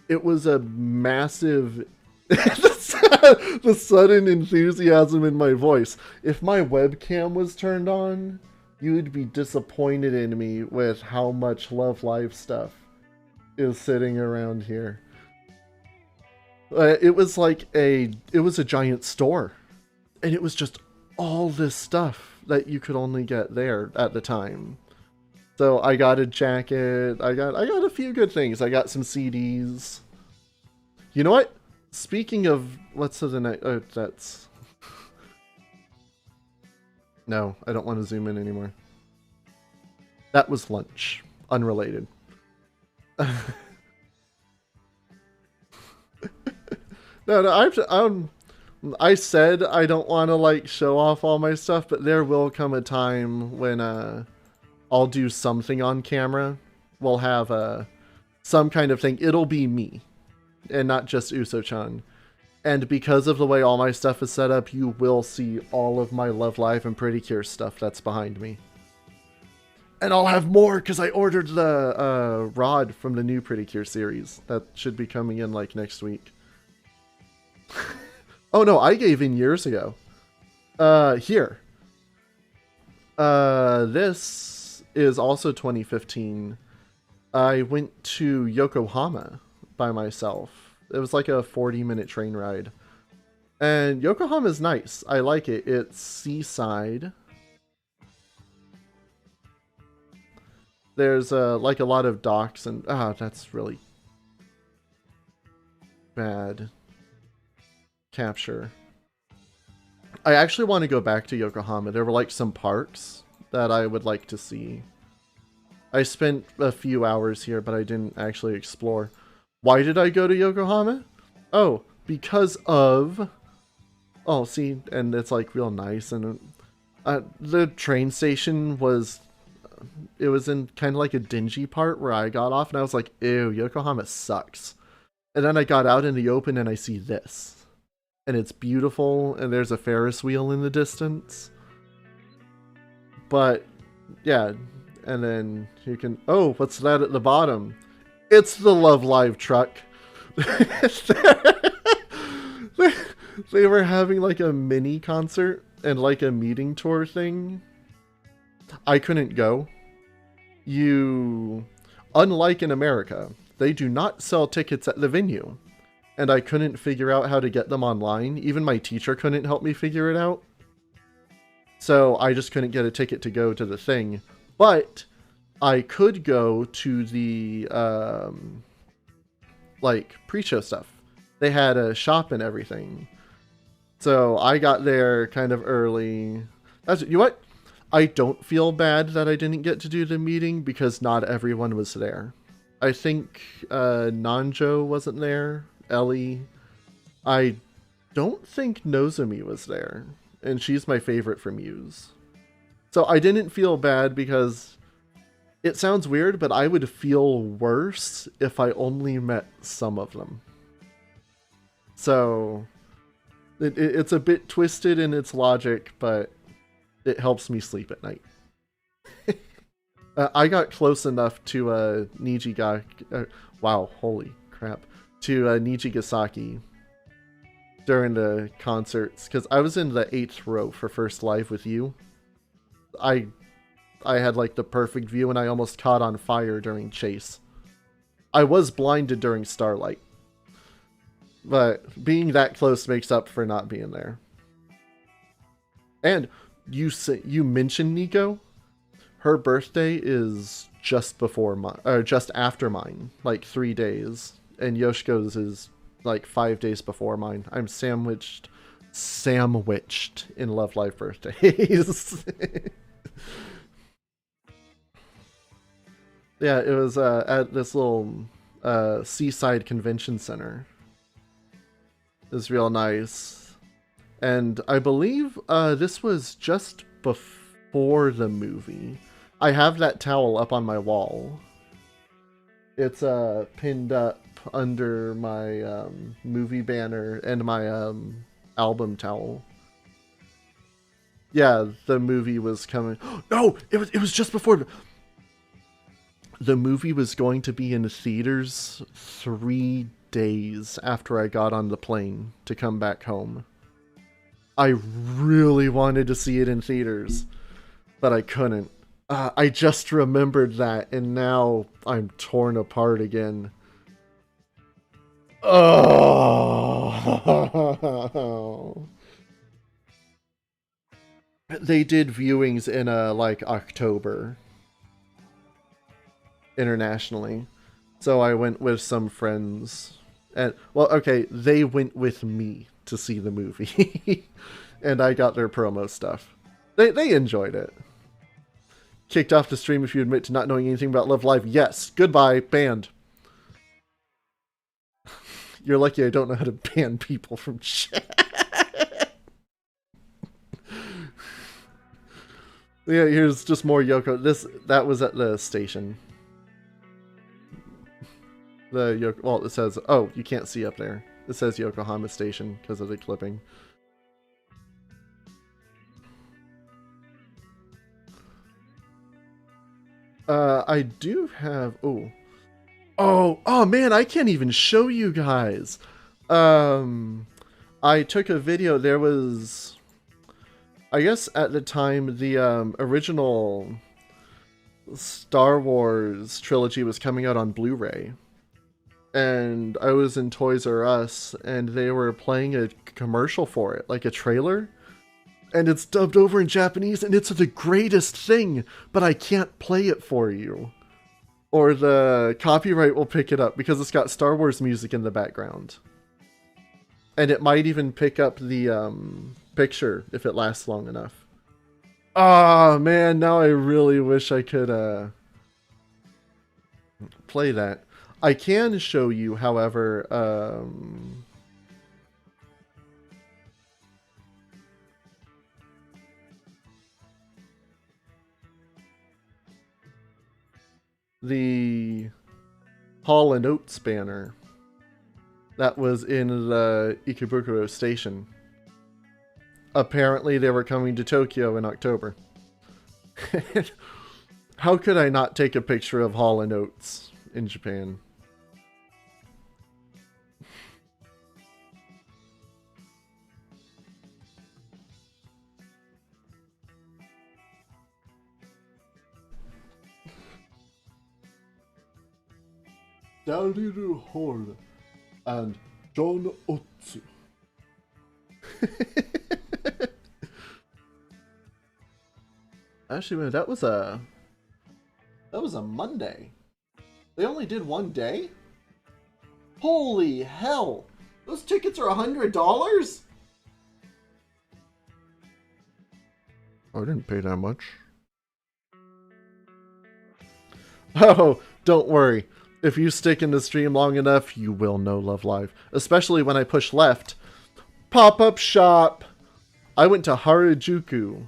it was a massive the sudden enthusiasm in my voice. If my webcam was turned on, you'd be disappointed in me with how much Love Live stuff is sitting around here. It was a giant store, and it was just all this stuff that you could only get there at the time. So I got a jacket. I got a few good things. I got some CDs. You know what? Speaking of, what's the next? Oh, that's no. I don't want to zoom in anymore. That was lunch. Unrelated. No. I said I don't want to like show off all my stuff, but there will come a time when I'll do something on camera. We'll have some kind of thing. It'll be me, and not just Usochan. And because of the way all my stuff is set up, you will see all of my Love Live and Pretty Cure stuff that's behind me. And I'll have more because I ordered the rod from the new Pretty Cure series. That should be coming in like next week. Oh no, I gave in years ago. Here. This is also 2015. I went to Yokohama by myself. It was like a 40-minute train ride. And Yokohama's nice. I like it. It's seaside. There's like a lot of docks and that's really bad capture. I actually want to go back to Yokohama. There were like some parks that I would like to see. I spent a few hours here, but I didn't actually explore. Why did I go to Yokohama? Oh, because of... Oh, see, and it's like real nice. And the train station was... It was in kind of like a dingy part where I got off, and I was like, ew, Yokohama sucks. And then I got out in the open, and I see this. And it's beautiful, and there's a Ferris wheel in the distance. But, yeah, and then you can... Oh, what's that at the bottom? It's the Love Live truck. They were having like a mini concert and like a meeting tour thing. I couldn't go. Unlike in America, they do not sell tickets at the venue. And I couldn't figure out how to get them online. Even my teacher couldn't help me figure it out. So I just couldn't get a ticket to go to the thing. But I could go to the like pre-show stuff. They had a shop and everything. So I got there kind of early. You know what? I don't feel bad that I didn't get to do the meeting because not everyone was there. I think Nanjo wasn't there. Ellie. I don't think Nozomi was there. And she's my favorite from Muse. So I didn't feel bad because it sounds weird, but I would feel worse if I only met some of them. So it's a bit twisted in its logic, but it helps me sleep at night. I got close enough to wow, holy crap. To Nijigasaki during the concerts, because I was in the 8th row for First Live with you. I had like the perfect view, and I almost caught on fire during Chase. I was blinded during Starlight. But being that close makes up for not being there. And you mentioned Nico. Her birthday is just before mine, or just after mine, like 3 days. And Yoshiko's is like 5 days before mine. I'm sandwiched in Love Live birthdays. Yeah, it was at this little seaside convention center. It was real nice. And I believe this was just before the movie. I have that towel up on my wall. It's pinned up under my movie banner and my album towel. Yeah, the movie was coming. No, it was just before. The movie was going to be in theaters 3 days after I got on the plane to come back home. I really wanted to see it in theaters, but I couldn't. I just remembered that, and now I'm torn apart again. Oh. They did viewings in like October internationally. So I went with some friends. And well, okay, they went with me to see the movie. And I got their promo stuff. They enjoyed it. Kicked off the stream if you admit to not knowing anything about Love Live. Yes. Goodbye, banned. You're lucky I don't know how to ban people from chat. Yeah, here's just more Yoko. That was at the station. The Yoko, well, it says, oh, you can't see up there. It says Yokohama Station because of the clipping. I do have, oh man, I can't even show you guys. I took a video. There was, I guess at the time, the original Star Wars trilogy was coming out on Blu-ray. And I was in Toys R Us, and they were playing a commercial for it, like a trailer. And it's dubbed over in Japanese, and it's the greatest thing, but I can't play it for you. Or the copyright will pick it up, because it's got Star Wars music in the background. And it might even pick up the picture, if it lasts long enough. Ah, man, now I really wish I could play that. I can show you, however, the Hall & Oates banner that was in the Ikebukuro station. Apparently they were coming to Tokyo in October. How could I not take a picture of Hall & Oates in Japan? Daliru Hall and John Otsu. Actually, man, that was a Monday. They only did 1 day? Holy hell! Those tickets are $100? Oh, I didn't pay that much. Oh, don't worry. If you stick in the stream long enough, you will know Love Live. Especially when I push left. Pop-up shop! I went to Harajuku,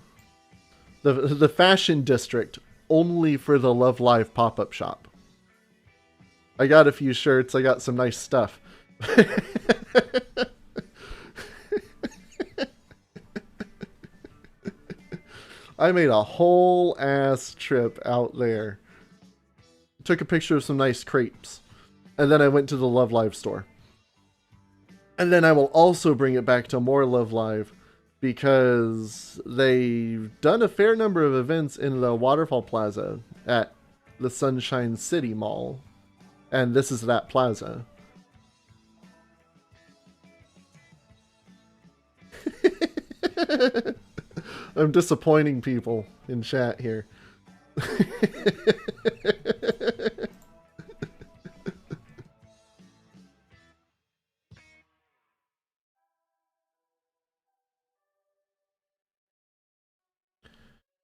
the fashion district, only for the Love Live pop-up shop. I got a few shirts, I got some nice stuff. I made a whole ass trip out there. Took a picture of some nice crepes. And then I went to the Love Live store. And then I will also bring it back to more Love Live, because they've done a fair number of events in the Waterfall Plaza at the Sunshine City Mall. And this is that plaza. I'm disappointing people in chat here.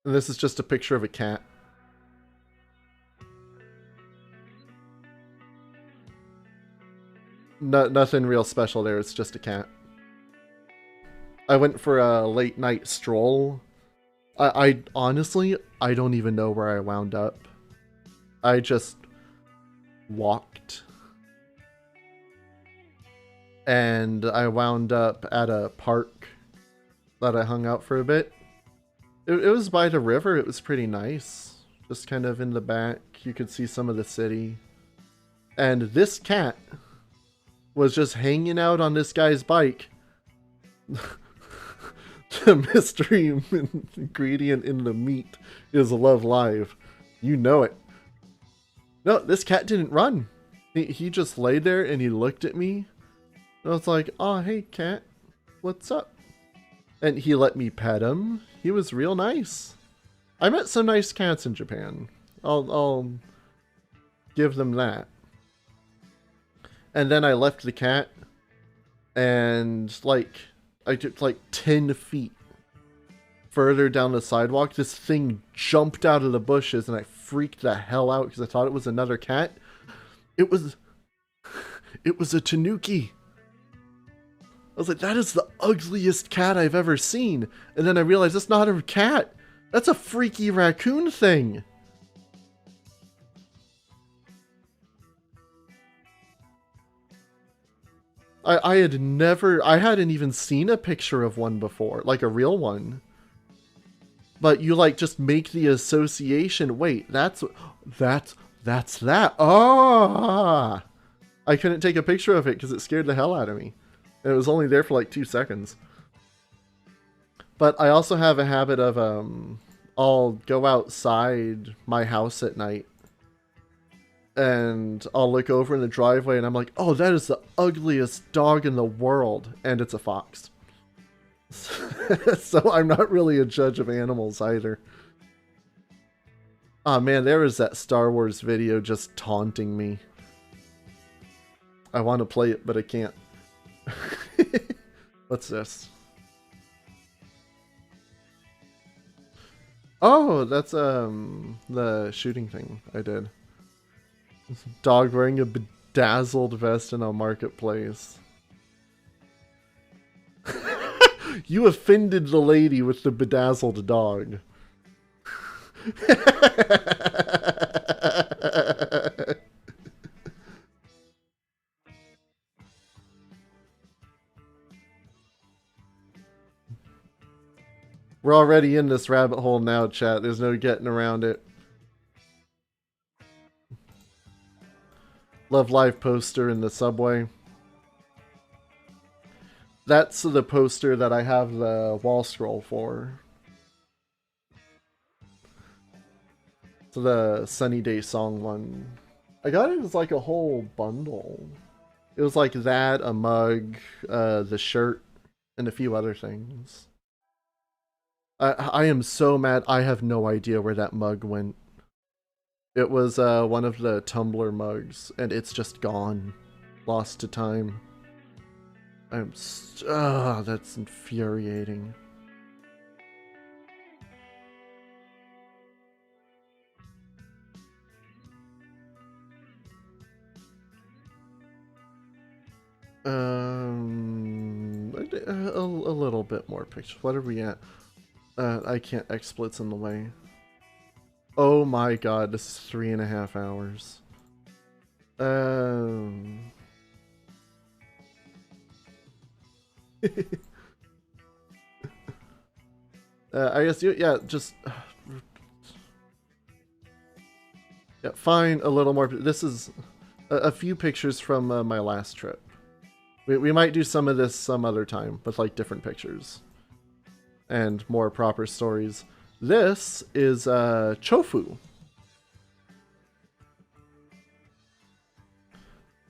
And this is just a picture of a cat. Nothing real special there, it's just a cat. I went for a late night stroll. I honestly, I don't even know where I wound up. I just walked. And I wound up at a park that I hung out for a bit. It was by the river, it was pretty nice. Just kind of in the back, you could see some of the city. And this cat was just hanging out on this guy's bike. The mystery ingredient in the meat is love live. You know it. No, this cat didn't run. He just laid there and he looked at me. And I was like, oh, hey, cat. What's up? And he let me pet him. He was real nice. I met some nice cats in Japan. I'll give them that. And then I left the cat. And, like, I took, like, 10 feet further down the sidewalk. This thing jumped out of the bushes, and I freaked the hell out because I thought it was another cat. It was a tanuki. I was like, that is the ugliest cat I've ever seen. And then I realized that's not a cat. That's a freaky raccoon thing. I hadn't even seen a picture of one before, like a real one. But you like just make the association. Wait, that's that. Ah! I couldn't take a picture of it because it scared the hell out of me. And it was only there for like 2 seconds. But I also have a habit of, I'll go outside my house at night. And I'll look over in the driveway and I'm like, oh, that is the ugliest dog in the world. And it's a fox. So I'm not really a judge of animals either. Oh man, there is that Star Wars video just taunting me. I want to play it, but I can't. What's this? Oh, that's the shooting thing I did. Dog wearing a bedazzled vest in a marketplace. You offended the lady with the bedazzled dog. We're already in this rabbit hole now, chat. There's no getting around it. Love Live poster in the subway. That's the poster that I have the wall scroll for. So the Sunny Day Song one. I got it as like a whole bundle. It was like that, a mug, the shirt, and a few other things. I am so mad. I have no idea where that mug went. It was one of the Tumblr mugs, and it's just gone. Lost to time. That's infuriating. A little bit more pictures. What are we at? I can't XSplit's in the way. Oh my god, this is 3.5 hours. I guess yeah, just yeah, fine. A little more. This is a few pictures from my last trip. We might do some of this some other time with like different pictures and more proper stories. This is Chofu.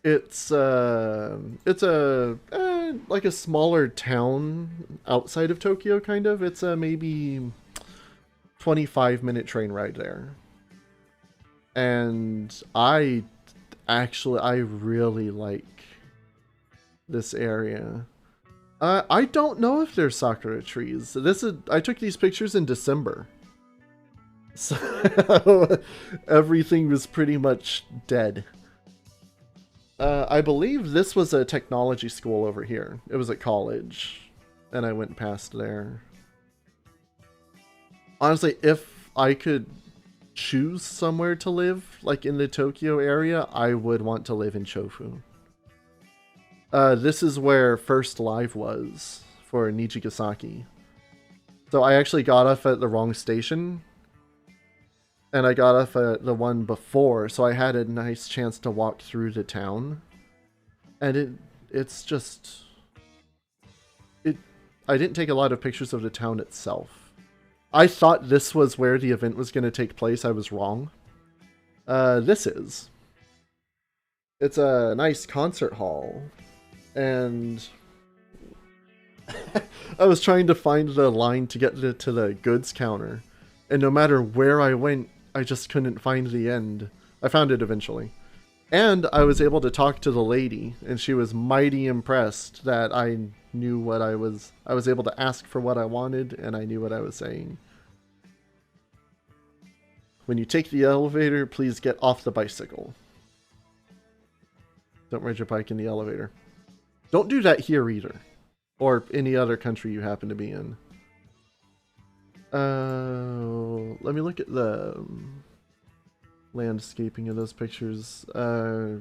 It's a like a smaller town outside of Tokyo, kind of. It's a maybe 25-minute train ride there. And I really like this area. I don't know if there's sakura trees. I took these pictures in December. So everything was pretty much dead. I believe this was a technology school over here. It was at college, and I went past there. Honestly, if I could choose somewhere to live, like in the Tokyo area, I would want to live in Chofu. This is where First Live was for Nijigasaki. So I actually got off at the wrong station, and I got off at the one before, so I had a nice chance to walk through the town. And it's just... I didn't take a lot of pictures of the town itself. I thought this was where the event was going to take place. I was wrong. This is. It's a nice concert hall. And I was trying to find the line to get to the goods counter. And no matter where I went, I just couldn't find the end. I found it eventually. And I was able to talk to the lady, and she was mighty impressed that I knew what I was able to ask for what I wanted, and I knew what I was saying. When you take the elevator, please get off the bicycle. Don't ride your bike in the elevator. Don't do that here either. Or any other country you happen to be in. Let me look at the landscaping of those pictures. I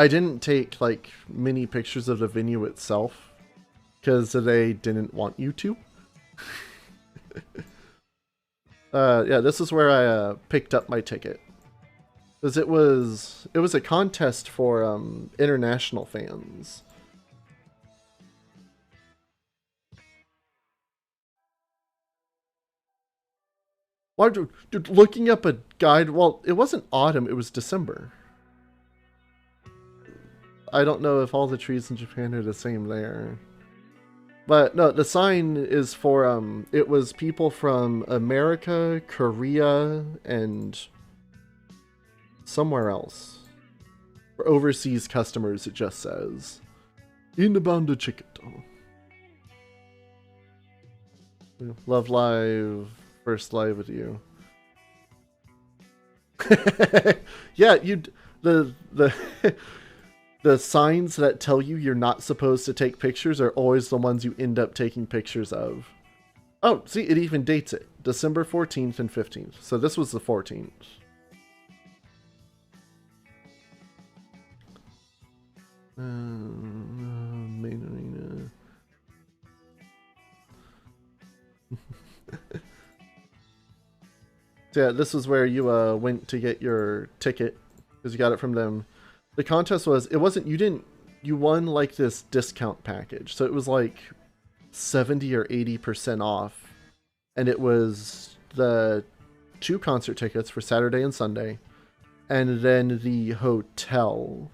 didn't take like many pictures of the venue itself because they didn't want you to. Yeah, this is where I picked up my ticket. Because it was a contest for international fans. Why, dude, looking up a guide, well, it wasn't autumn, it was December. I don't know if all the trees in Japan are the same there. But no, the sign is for, it was people from America, Korea, and somewhere else. For overseas customers, it just says. Inbound ticket. Love Live, First Live with you. Yeah, the the signs that tell you you're not supposed to take pictures are always the ones you end up taking pictures of. Oh, see, it even dates it. December 14th and 15th. So this was the 14th. Main arena. So yeah, this is where you went to get your ticket because you got it from them. The contest was, you won like this discount package. So it was like 70 or 80% off. And it was the 2 concert tickets for Saturday and Sunday. And then the hotel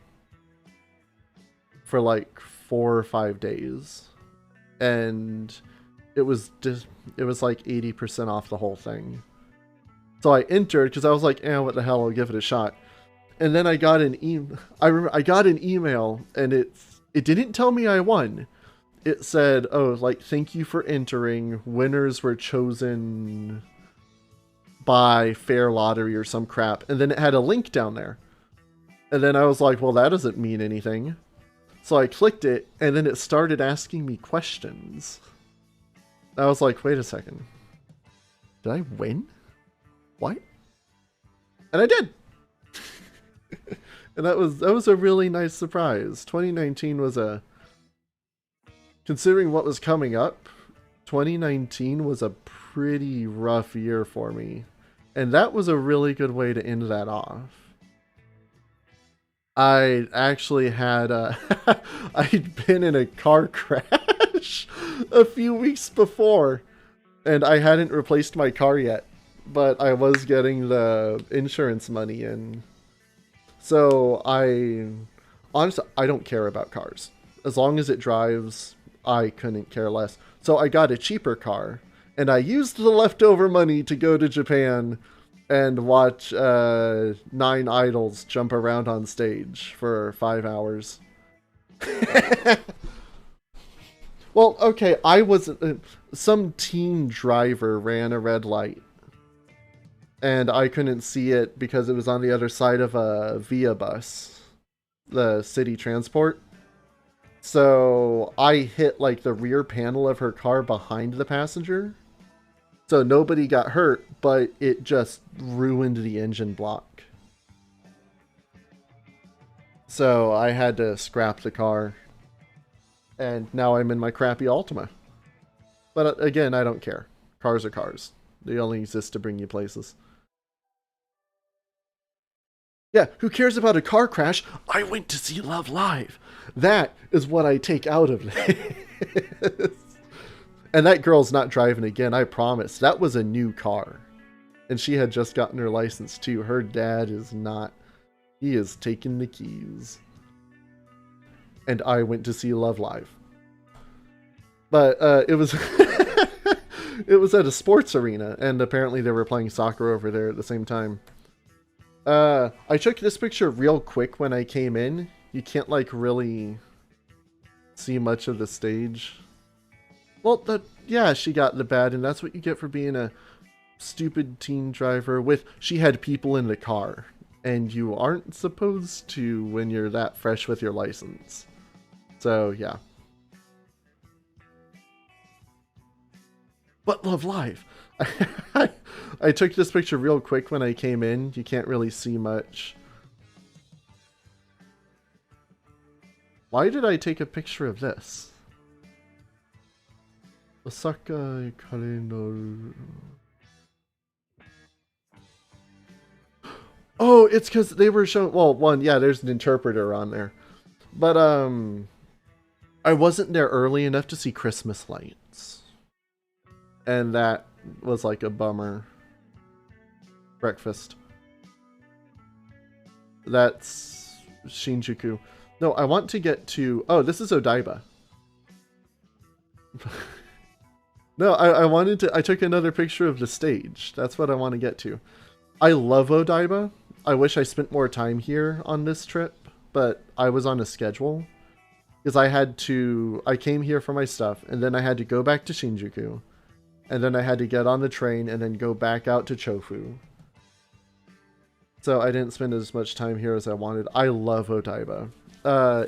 for like 4 or 5 days. And it was like 80% off the whole thing. So I entered because I was like, what the hell, I'll give it a shot. And then I got an I got an email, and it didn't tell me I won. It said, oh, like, thank you for entering. Winners were chosen by Fair Lottery or some crap. And then it had a link down there. And then I was like, well, that doesn't mean anything. So I clicked it, and then it started asking me questions. I was like, wait a second. Did I win? What? And I did. And that was a really nice surprise. 2019 was considering what was coming up, 2019 was a pretty rough year for me. And that was a really good way to end that off. I actually had I'd been in a car crash a few weeks before, and I hadn't replaced my car yet, but I was getting the insurance money in. So honestly, I don't care about cars. As long as it drives, I couldn't care less. So I got a cheaper car, and I used the leftover money to go to Japan and watch 9 idols jump around on stage for 5 hours. Well, okay, I was... some teen driver ran a red light. And I couldn't see it because it was on the other side of a Via bus. The city transport. So I hit like the rear panel of her car behind the passenger. So nobody got hurt, but it just ruined the engine block. So I had to scrap the car. And now I'm in my crappy Altima. But again, I don't care. Cars are cars. They only exist to bring you places. Yeah, who cares about a car crash? I went to see Love Live. That is what I take out of this. And that girl's not driving again, I promise. That was a new car. And she had just gotten her license too. Her dad is not. He is taking the keys. And I went to see Love Live. But it was it was at a sports arena, and apparently they were playing soccer over there at the same time. I took this picture real quick when I came in. You can't like really see much of the stage. Well, yeah, she got the bad, and that's what you get for being a stupid teen driver with... She had people in the car, and you aren't supposed to when you're that fresh with your license. So, yeah. But Love Live! I took this picture real quick when I came in. You can't really see much. Why did I take a picture of this? Osaka Kaleno. Oh, it's because they were showing... Well, one, yeah, there's an interpreter on there. But, I wasn't there early enough to see Christmas lights. And that was like a bummer. Breakfast. That's Shinjuku. No, I want to get to... Oh, this is Odaiba. No, I wanted to... I took another picture of the stage. That's what I want to get to. I love Odaiba. I wish I spent more time here on this trip, but I was on a schedule. Because I had to... I came here for my stuff, and then I had to go back to Shinjuku. And then I had to get on the train and then go back out to Chofu. So I didn't spend as much time here as I wanted. I love Odaiba.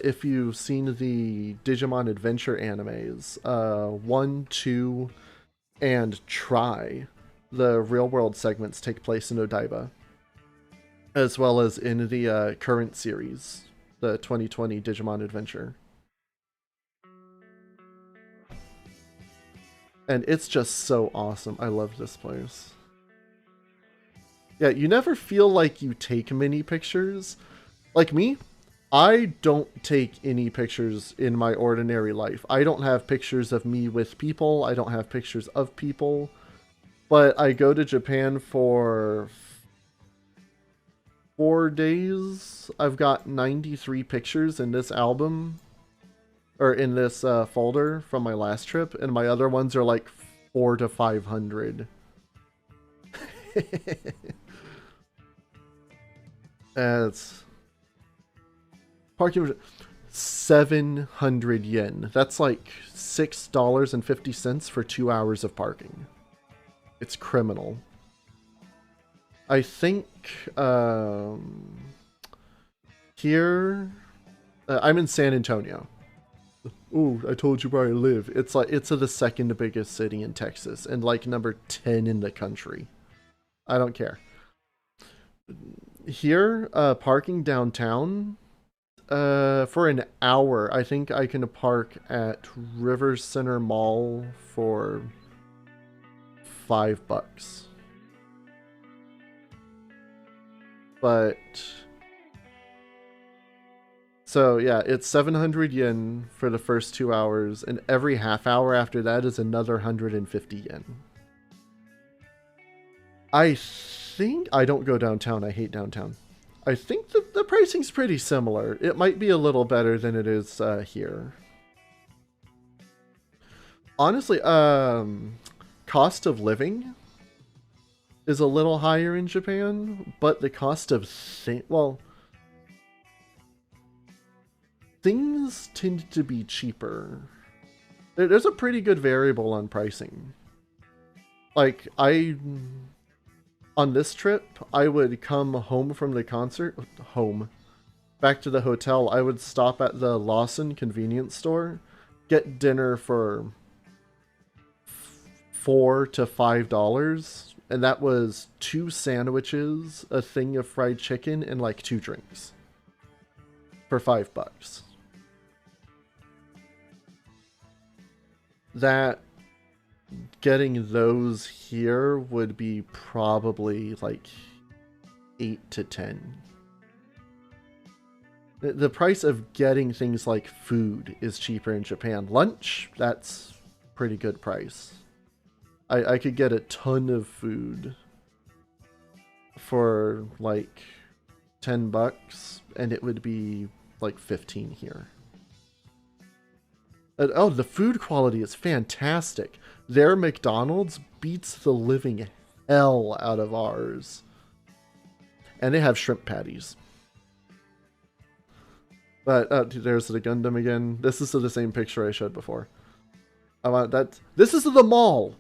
If you've seen the Digimon Adventure animes, 1, 2, and Try, the real-world segments take place in Odaiba. As well as in the current series, the 2020 Digimon Adventure. And it's just so awesome. I love this place. Yeah, you never feel like you take many pictures. Like me, I don't take any pictures in my ordinary life. I don't have pictures of me with people. I don't have pictures of people. But I go to Japan for 4 days. I've got 93 pictures in this album. Or in this folder from my last trip. And my other ones are like 400 to 500. It's... Parking... 700 yen. That's like $6.50 for 2 hours of parking. It's criminal. I think... here... I'm in San Antonio. Ooh, I told you where I live. It's like it's the second biggest city in Texas and like number 10 in the country. I don't care. Here, parking downtown, for an hour, I think I can park at River Center Mall for $5. But... So, yeah, it's 700 yen for the first 2 hours, and every half hour after that is another 150 yen. I think... I don't go downtown. I hate downtown. I think the pricing's pretty similar. It might be a little better than it is here. Honestly, cost of living is a little higher in Japan, but the cost of things tend to be cheaper. There's a pretty good variable on pricing. Like, on this trip, I would come home from the concert, back to the hotel. I would stop at the Lawson convenience store, get dinner for $4 to $5, and that was 2 sandwiches, a thing of fried chicken, and like 2 drinks for $5. That getting those here would be probably like 8 to 10. The price of getting things like food is cheaper in Japan. Lunch, that's pretty good price. I could get a ton of food for like $10, and it would be like 15 here. Oh, the food quality is fantastic. Their McDonald's beats the living hell out of ours. And they have shrimp patties. But there's the Gundam again. This is the same picture I showed before. I want that. This is the mall.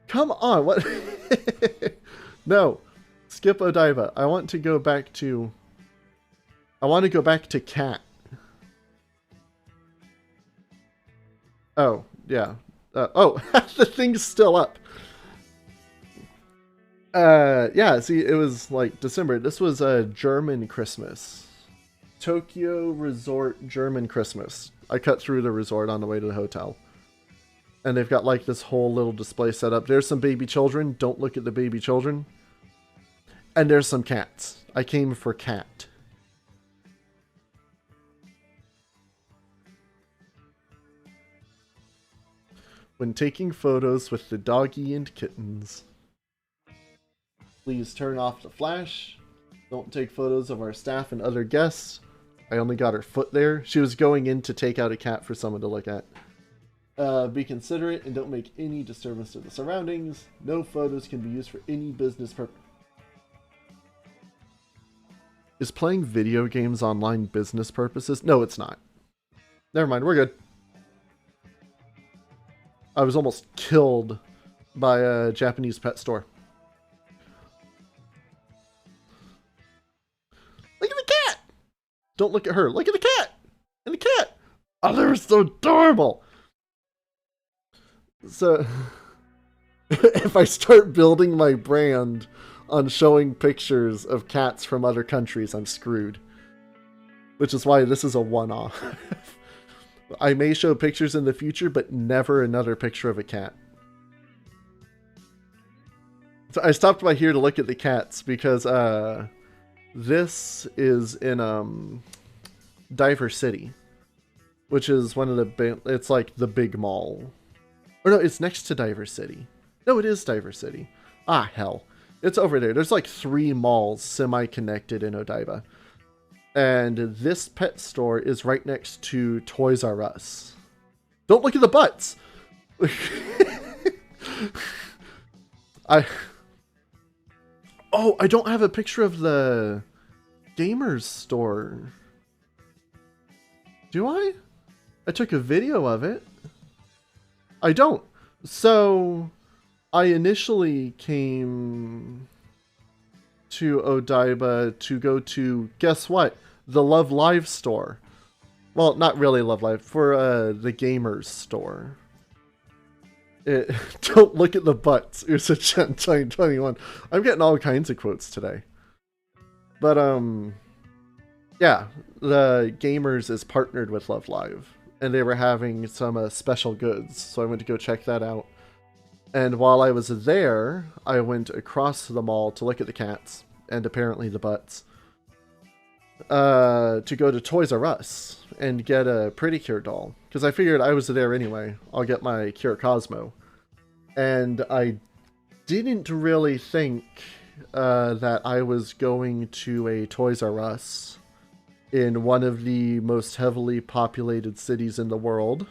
Come on, what? No, skip Odaiba. I want to go back to Cat. Oh, yeah. Oh, the thing's still up. Yeah, see, it was like December. This was a German Christmas. Tokyo Resort German Christmas. I cut through the resort on the way to the hotel. And they've got like this whole little display set up. There's some baby children. Don't look at the baby children. And there's some cats. I came for cat. When taking photos with the doggy and kittens, please turn off the flash. Don't take photos of our staff and other guests. I only got her foot there. She was going in to take out a cat for someone to look at. Be considerate and don't make any disturbance to the surroundings. No photos can be used for any business purpose. Is playing video games online business purposes? No, it's not. Never mind, we're good. I was almost killed by a Japanese pet store. Look at the cat! Don't look at her. Look at the cat! And the cat! Oh, they were so adorable! So, if I start building my brand on showing pictures of cats from other countries, I'm screwed. Which is why this is a one-off. I may show pictures in the future, but never another picture of a cat. So I stopped by here to look at the cats because this is in Diver City, which is one of the it's like the big mall. Or no, it's next to Diver City. No, it is Diver City. Ah, hell. It's over there. There's like 3 malls semi-connected in Odaiba. And this pet store is right next to Toys R Us. Don't look at the butts! I don't have a picture of the Gamers store. Do I? I took a video of it. I don't. So, I initially came to Odaiba to go to, guess what? The Love Live store. Well, not really Love Live, for the Gamers store. Don't look at the butts. Usochangames 2021. I'm getting all kinds of quotes today. But, yeah, the Gamers is partnered with Love Live. And they were having some special goods, so I went to go check that out. And while I was there, I went across the mall to look at the cats, and apparently the butts, to go to Toys R Us and get a Pretty Cure doll. Because I figured I was there anyway. I'll get my Cure Cosmo. And I didn't really think that I was going to a Toys R Us in one of the most heavily populated cities in the world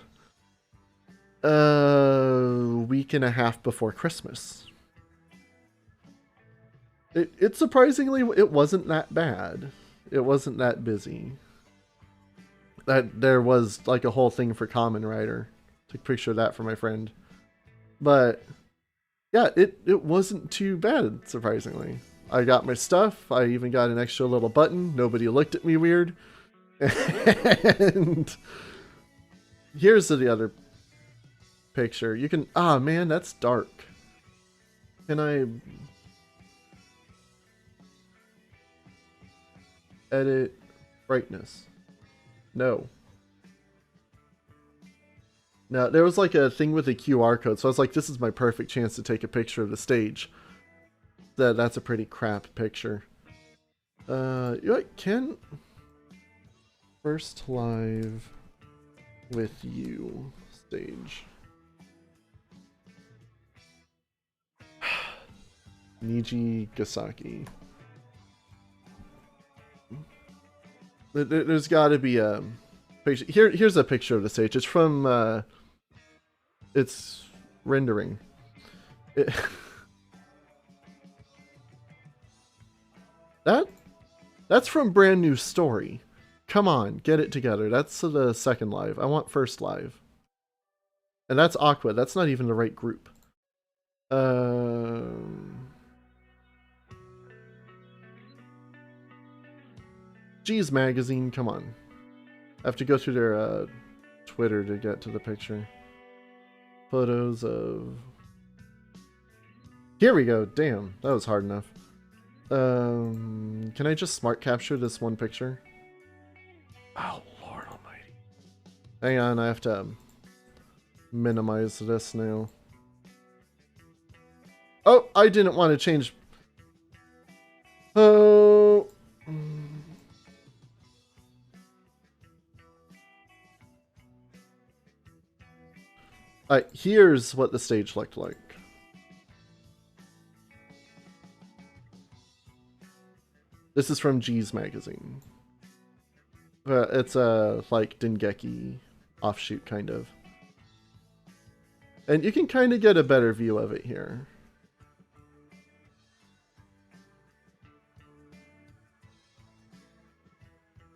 a week and a half before Christmas. It surprisingly, it wasn't that bad. It wasn't that busy. That there was like a whole thing for Kamen Rider. Took a picture of that for my friend. But yeah, it wasn't too bad, surprisingly. I got my stuff. I even got an extra little button. Nobody looked at me weird. And here's the other picture. You can... Ah, man, that's dark. Can I... edit brightness? No. No, there was like a thing with a QR code, so I was like, this is my perfect chance to take a picture of the stage. That's a pretty crap picture. You know what, Ken? First live with you stage. Niji Gasaki. There's got to be a picture. Here's a picture of the stage. It's from it's rendering. That's from Brand New Story. Come on, get it together. That's the second live. I want first live. And that's Aqua. That's not even the right group. G's Magazine, come on. I have to go through their Twitter to get to the picture. Photos of... Here we go. Damn, that was hard enough. Can I just smart capture this one picture? Oh, Lord almighty. Hang on, I have to minimize this now. Oh, I didn't want to change... Oh... Here's what the stage looked like. This is from G's Magazine. It's a like Dengeki offshoot kind of. And you can kind of get a better view of it here.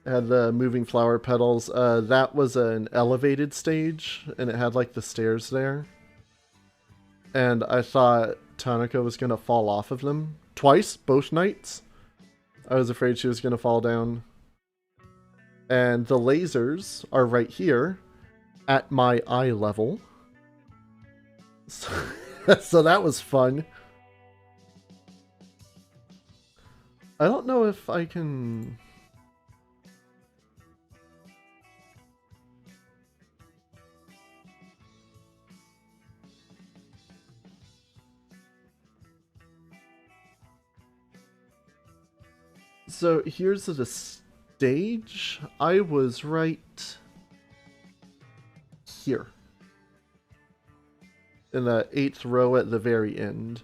It had the moving flower petals. That was an elevated stage, and it had like the stairs there. And I thought Tanaka was going to fall off of them. Twice, both nights. I was afraid she was going to fall down. And the lasers are right here at my eye level. So that was fun. I don't know if I can... So here's the stage. I was right here. In the 8th row at the very end.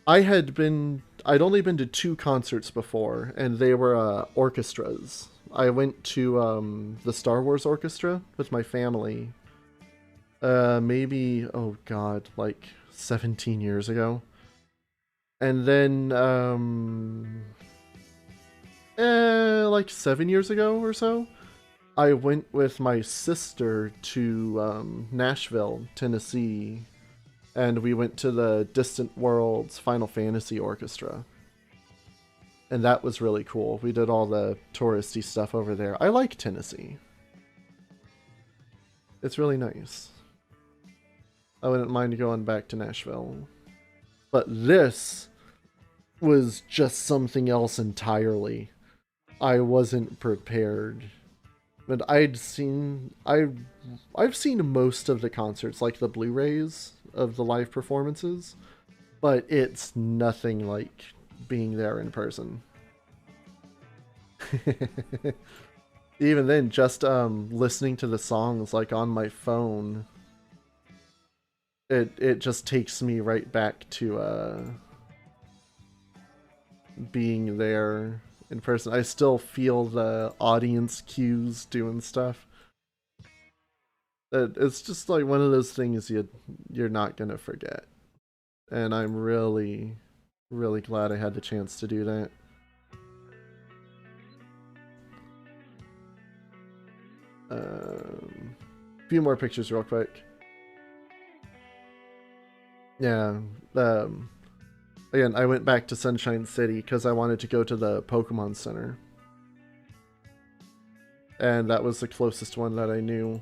I'd only been to 2 concerts before, and they were orchestras. I went to the Star Wars Orchestra with my family. Maybe, oh god, like 17 years ago. And then, like 7 years ago or so, I went with my sister to Nashville, Tennessee, and we went to the Distant Worlds Final Fantasy Orchestra. And that was really cool. We did all the touristy stuff over there. I like Tennessee. It's really nice. I wouldn't mind going back to Nashville. But this was just something else entirely. I wasn't prepared. But I've seen most of the concerts, like the Blu-rays of the live performances, but it's nothing like being there in person. Even then, just listening to the songs like on my phone, it just takes me right back to being there in person. I still feel the audience cues doing stuff. It's just like one of those things you're not gonna forget. And I'm really, really glad I had the chance to do that. A few more pictures real quick. Yeah. Again, I went back to Sunshine City because I wanted to go to the Pokemon Center. And that was the closest one that I knew.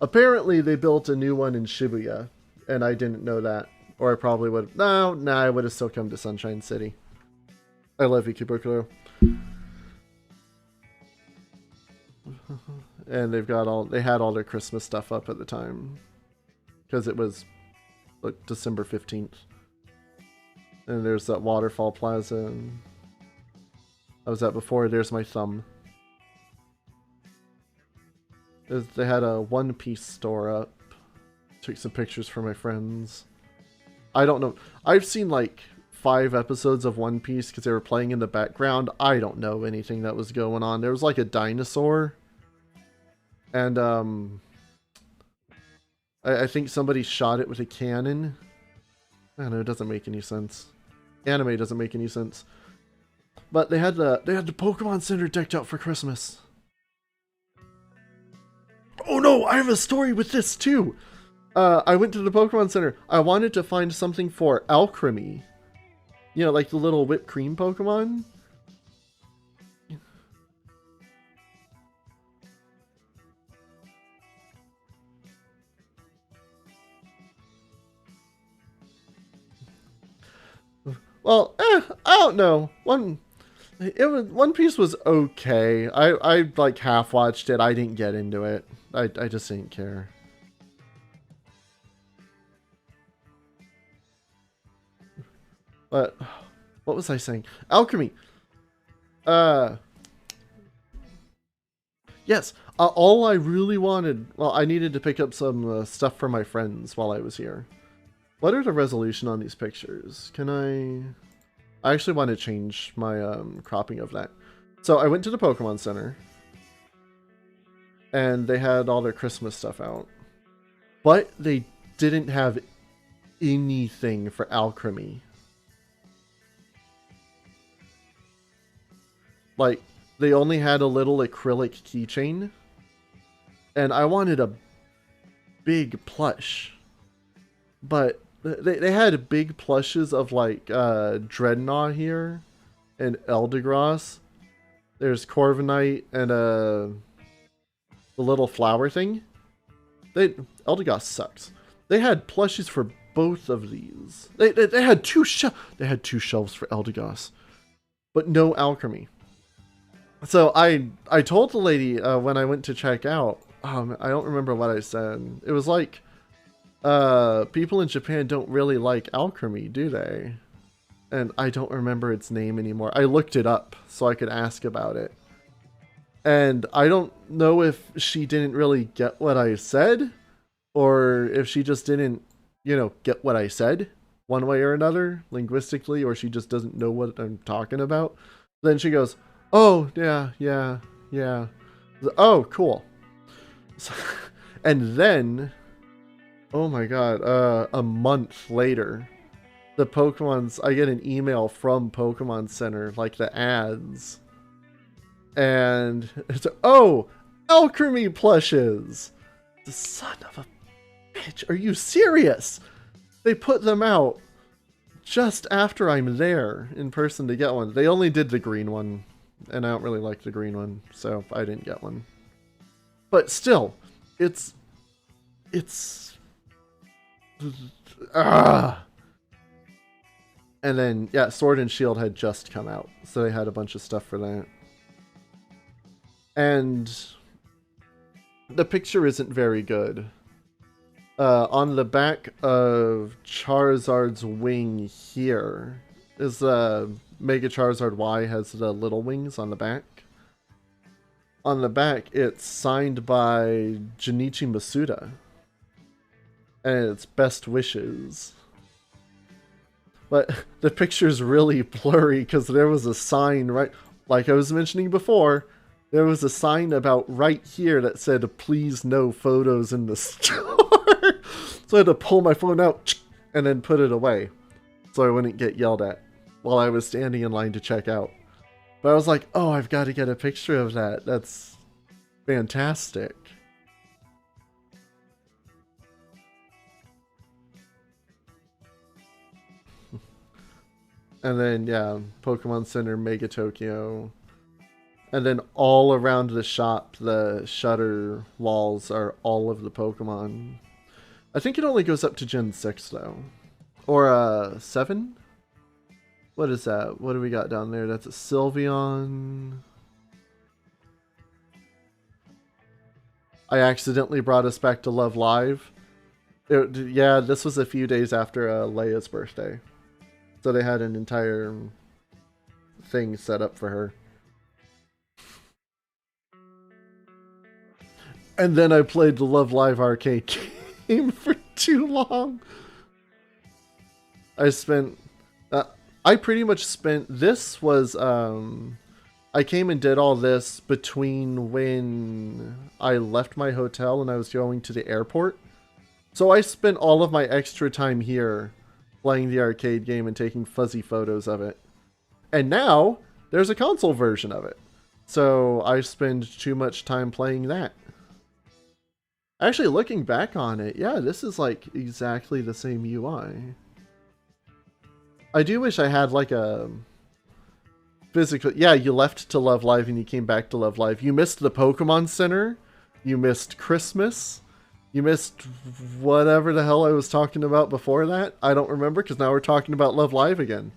Apparently, they built a new one in Shibuya, and I didn't know that. Or I probably would have... No, I would have still come to Sunshine City. I love Ikebukuro. And they had all their Christmas stuff up at the time. Because it was like December 15th. And there's that Waterfall Plaza. I was at before. There's my thumb. They had a One Piece store up. Took some pictures for my friends. I don't know. I've seen like 5 episodes of One Piece because they were playing in the background. I don't know anything that was going on. There was like a dinosaur. And I think somebody shot it with a cannon. I don't know, it doesn't make any sense. Anime doesn't make any sense. But they had the Pokemon Center decked out for Christmas. Oh no, I have a story with this too. I went to the Pokemon Center. I wanted to find something for Alchemy. You know, like the little whipped cream Pokemon. Well, I don't know. One Piece was okay. I like half watched it. I didn't get into it. I just didn't care. But what was I saying? Alchemy. Yes. All I really wanted. Well, I needed to pick up some stuff for my friends while I was here. What are the resolution on these pictures? Can I actually want to change my cropping of that. So I went to the Pokemon Center. And they had all their Christmas stuff out. But they didn't have anything for Alchemy. Like, they only had a little acrylic keychain. And I wanted a big plush. But they had big plushes of like Dreadnought here. And Eldegoss. There's Corviknight and the little flower thing. Eldegoss sucks. They had plushes for both of these. They had two shelves for Eldegoss. But no Alchemy. So I told the lady when I went to check out, I don't remember what I said. It was like, people in Japan don't really like Alchemy, do they? And I don't remember its name anymore. I looked it up so I could ask about it. And I don't know if she didn't really get what I said, or if she just didn't, get what I said one way or another, linguistically, or she just doesn't know what I'm talking about. Then she goes, oh, yeah. Oh, cool. So, and then, oh my god, a month later, I get an email from Pokemon Center, like the ads. And it's, oh, Alchemy plushes. The son of a bitch. Are you serious? They put them out just after I'm there in person to get one. They only did the green one. And I don't really like the green one, so I didn't get one. But still, it's and then, yeah, Sword and Shield had just come out, so they had a bunch of stuff for that. And the picture isn't very good. On the back of Charizard's wing here is Mega Charizard Y has the little wings on the back. On the back, it's signed by Junichi Masuda. And it's best wishes. But the picture's really blurry because there was a sign right, like I was mentioning before, there was a sign about right here that said, please no photos in the store. So I had to pull my phone out and then put it away so I wouldn't get yelled at while I was standing in line to check out. But I was like, oh, I've got to get a picture of that. That's fantastic. And then, yeah, Pokemon Center, Mega Tokyo. And then all around the shop, the shutter walls are all of the Pokemon. I think it only goes up to Gen 6, though. Or, 7? What is that? What do we got down there? That's a Sylveon. I accidentally brought us back to Love Live. Yeah, this was a few days after Leia's birthday. So they had an entire thing set up for her. And then I played the Love Live arcade game for too long. I pretty much spent, this was, I came and did all this between when I left my hotel and I was going to the airport. So I spent all of my extra time here playing the arcade game and taking fuzzy photos of it. And now, there's a console version of it. So I spend too much time playing that. Actually, looking back on it, yeah, this is like exactly the same UI. I do wish I had like a physical... Yeah, you left to Love Live and you came back to Love Live. You missed the Pokemon Center. You missed Christmas. You missed whatever the hell I was talking about before that. I don't remember because now we're talking about Love Live again.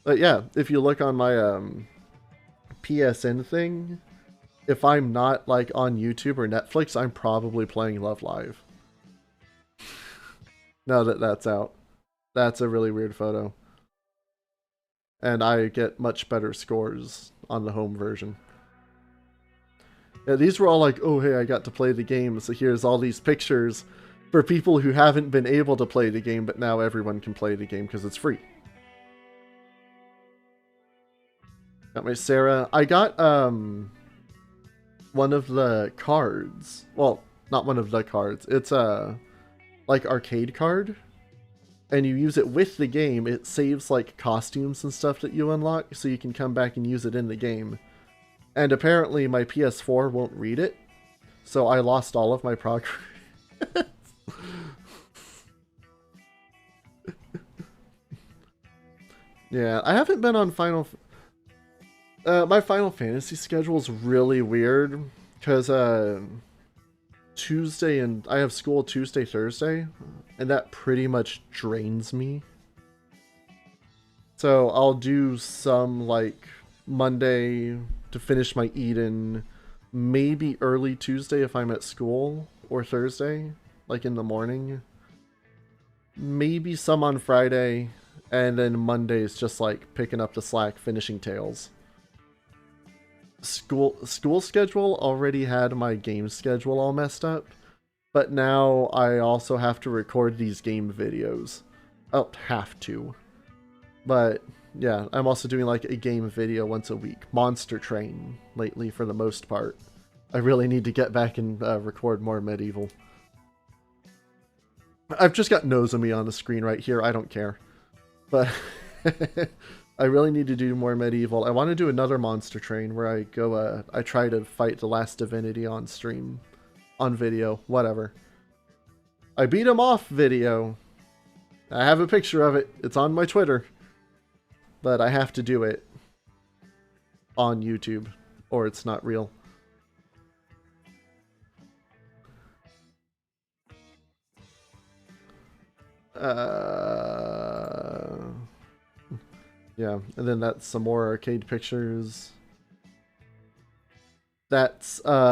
But yeah, if you look on my PSN thing, if I'm not like on YouTube or Netflix, I'm probably playing Love Live. Now that that's out. That's a really weird photo. And I get much better scores on the home version. Yeah, these were all like, oh hey, I got to play the game, so here's all these pictures for people who haven't been able to play the game, but now everyone can play the game because it's free. Got my Sarah. I got one of the cards. Well, not one of the cards. It's a like arcade card. And you use it with the game. It saves like costumes and stuff that you unlock, so you can come back and use it in the game. And apparently my PS4 won't read it, so I lost all of my progress. Yeah, I haven't been on my Final Fantasy schedule is really weird, because Tuesday and I have school Tuesday, Thursday, and that pretty much drains me. So I'll do some like Monday to finish my Eden, maybe early Tuesday if I'm at school, or Thursday, like in the morning. Maybe some on Friday, and then Monday is just like picking up the slack, finishing Tales. School schedule already had my game schedule all messed up, but now I also have to record these game videos. Oh, have to. But yeah, I'm also doing like a game video once a week. Monster Train lately for the most part. I really need to get back and record more Medieval. I've just got Nozomi on the screen right here. I don't care. But I really need to do more Medieval. I want to do another Monster Train where I go, I try to fight the last divinity on stream. On video. Whatever. I beat him off video. I have a picture of it. It's on my Twitter. But I have to do it on YouTube, or it's not real. Yeah, and then that's some more arcade pictures. That's not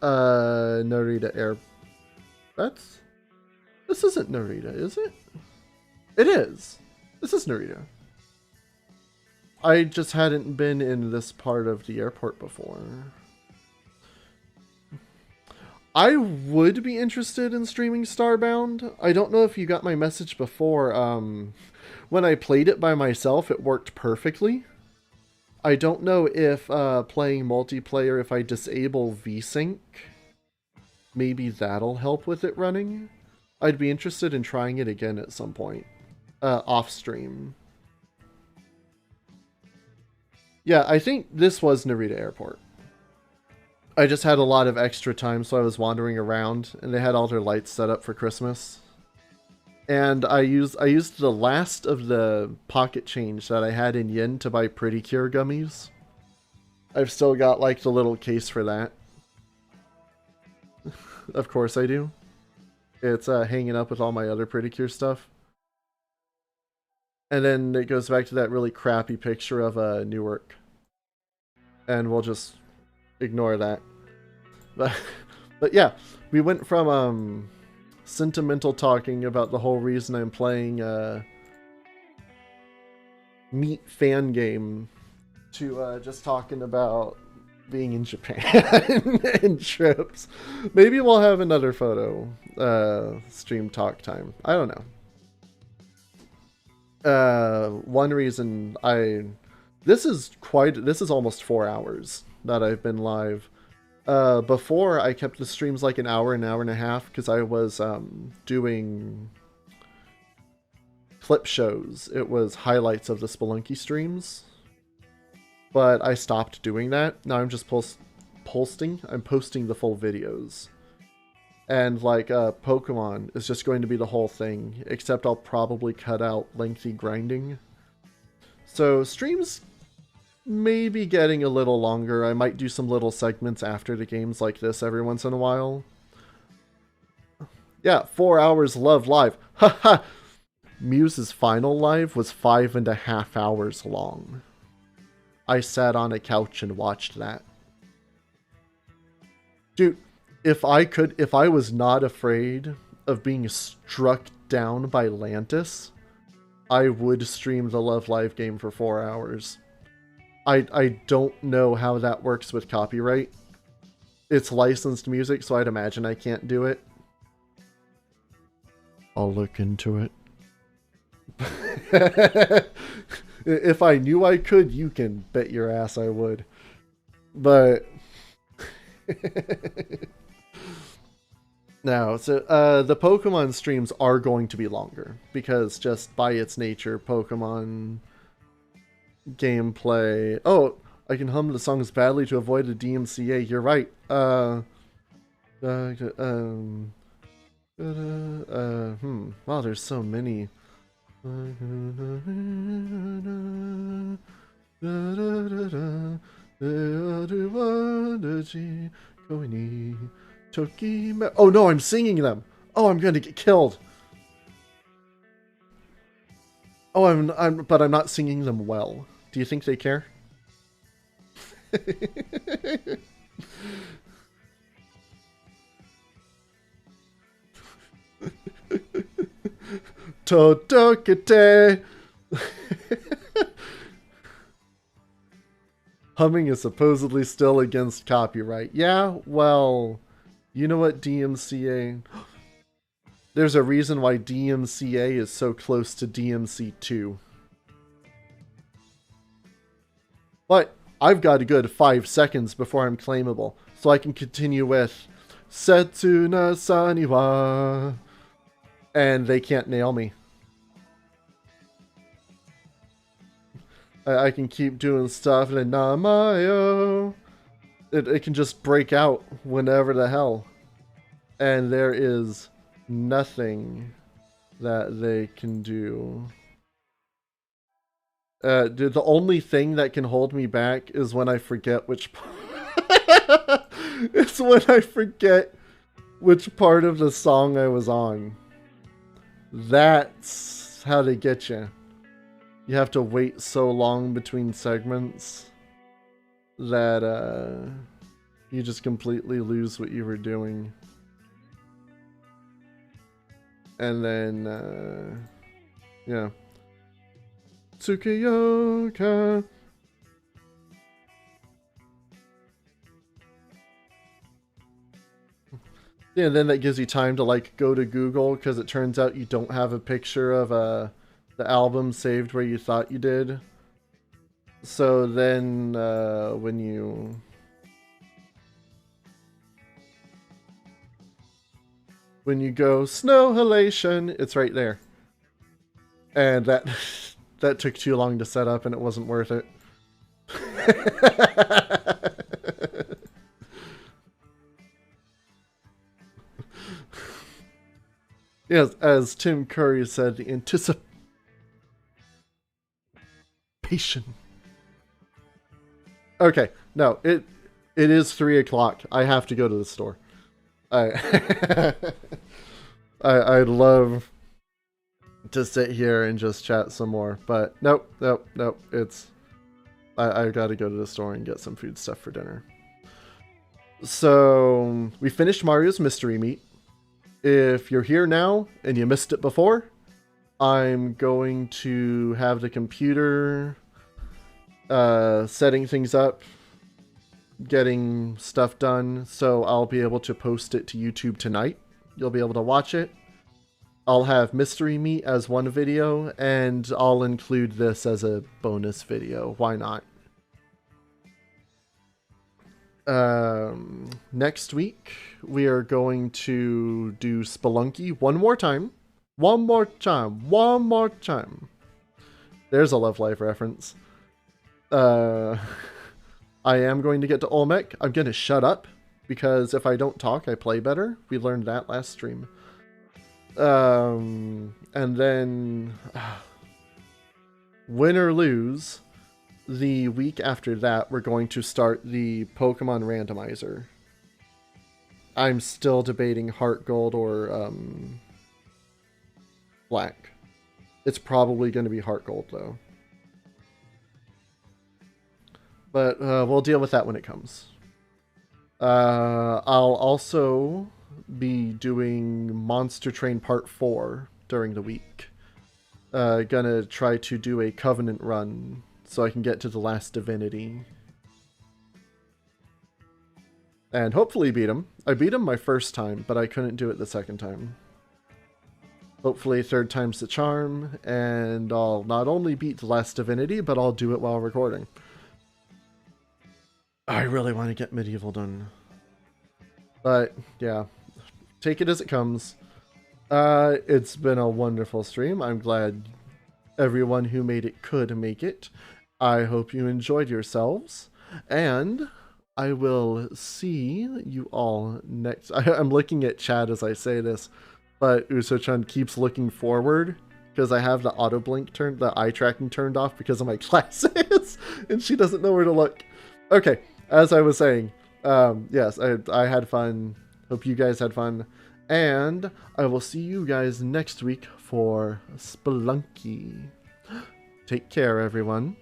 Narita Air. This isn't Narita, is it? It is. This is Narita. I just hadn't been in this part of the airport before. I would be interested in streaming Starbound. I don't know if you got my message before. When I played it by myself, it worked perfectly. I don't know if playing multiplayer, if I disable VSync, maybe that'll help with it running. I'd be interested in trying it again at some point. Off stream. Yeah, I think this was Narita Airport. I just had a lot of extra time, so I was wandering around, and they had all their lights set up for Christmas. And I used the last of the pocket change that I had in yen to buy Pretty Cure gummies. I've still got like the little case for that. Of course I do. It's hanging up with all my other Pretty Cure stuff. And then it goes back to that really crappy picture of Newark. And we'll just ignore that. But yeah, we went from sentimental talking about the whole reason I'm playing Meat Fan Game to just talking about being in Japan and trips. Maybe we'll have another photo stream talk time. I don't know. One reason this is almost 4 hours that I've been live. Before I kept the streams like an hour and a half because I was doing clip shows. It was highlights of the Spelunky streams. But I stopped doing that. Now I'm just posting the full videos. And like Pokemon is just going to be the whole thing, except I'll probably cut out lengthy grinding. So streams may be getting a little longer. I might do some little segments after the games like this every once in a while. Yeah, 4 hours Love Live. Haha! Muse's final live was 5.5 hours long. I sat on a couch and watched that. Dude, if I was not afraid of being struck down by Lantis, I would stream the Love Live game for 4 hours. I don't know how that works with copyright. It's licensed music, so I'd imagine I can't do it. I'll look into it. If I knew I could, you can bet your ass I would. But now, so the Pokemon streams are going to be longer because just by its nature, Pokemon gameplay. Oh, I can hum the songs badly to avoid a DMCA. You're right. Wow, there's so many. Oh no, I'm singing them. Oh, I'm going to get killed. Oh, but I'm not singing them well. Do you think they care? Todokete. Humming is supposedly still against copyright. Yeah, well, you know what, DMCA? There's a reason why DMCA is so close to DMC2. But I've got a good 5 seconds before I'm claimable, so I can continue with Setsuna Saniwa, and they can't nail me. I can keep doing stuff and Namayo. It can just break out whenever the hell. And there is nothing that they can do. Dude, the only thing that can hold me back is when I forget which it's when I forget which part of the song I was on. That's how they get you. You have to wait so long between segments that you just completely lose what you were doing. And then, yeah. Tsukiyoka. Yeah, and then that gives you time to like go to Google because it turns out you don't have a picture of the album saved where you thought you did. So then when you go snow halation, it's right there. And that that took too long to set up and it wasn't worth it. Yes, as Tim Curry said, the anticipation. Okay, no, it is 3 o'clock. I have to go to the store. I I'd love to sit here and just chat some more, but nope. It's I got to go to the store and get some food stuff for dinner. So we finished Mario's Mystery Meat. If you're here now and you missed it before, I'm going to have the computer setting things up, getting stuff done, so I'll be able to post it to YouTube tonight. You'll be able to watch it. I'll have Mystery Meat as one video, and I'll include this as a bonus video. Why not? Next week, we are going to do Spelunky one more time. One more time. There's a Love Life reference. I am going to get to Olmec. I'm going to shut up, because if I don't talk, I play better. We learned that last stream. And then, win or lose, the week after that, we're going to start the Pokemon randomizer. I'm still debating Heart Gold or Black. It's probably going to be Heart Gold, though. But we'll deal with that when it comes. I'll also be doing Monster Train Part 4 during the week. Gonna try to do a Covenant run so I can get to the last divinity. And hopefully beat him. I beat him my first time, but I couldn't do it the second time. Hopefully third time's the charm, and I'll not only beat the last divinity, but I'll do it while recording. I really want to get Medieval done. But, yeah. Take it as it comes. It's been a wonderful stream. I'm glad everyone who made it could make it. I hope you enjoyed yourselves. And I will see you all next... I'm looking at chat as I say this, but Usochan keeps looking forward because I have the auto blink turned, the eye tracking turned off because of my glasses, and she doesn't know where to look. Okay, as I was saying, yes, I had fun. Hope you guys had fun. And I will see you guys next week for Spelunky. Take care, everyone.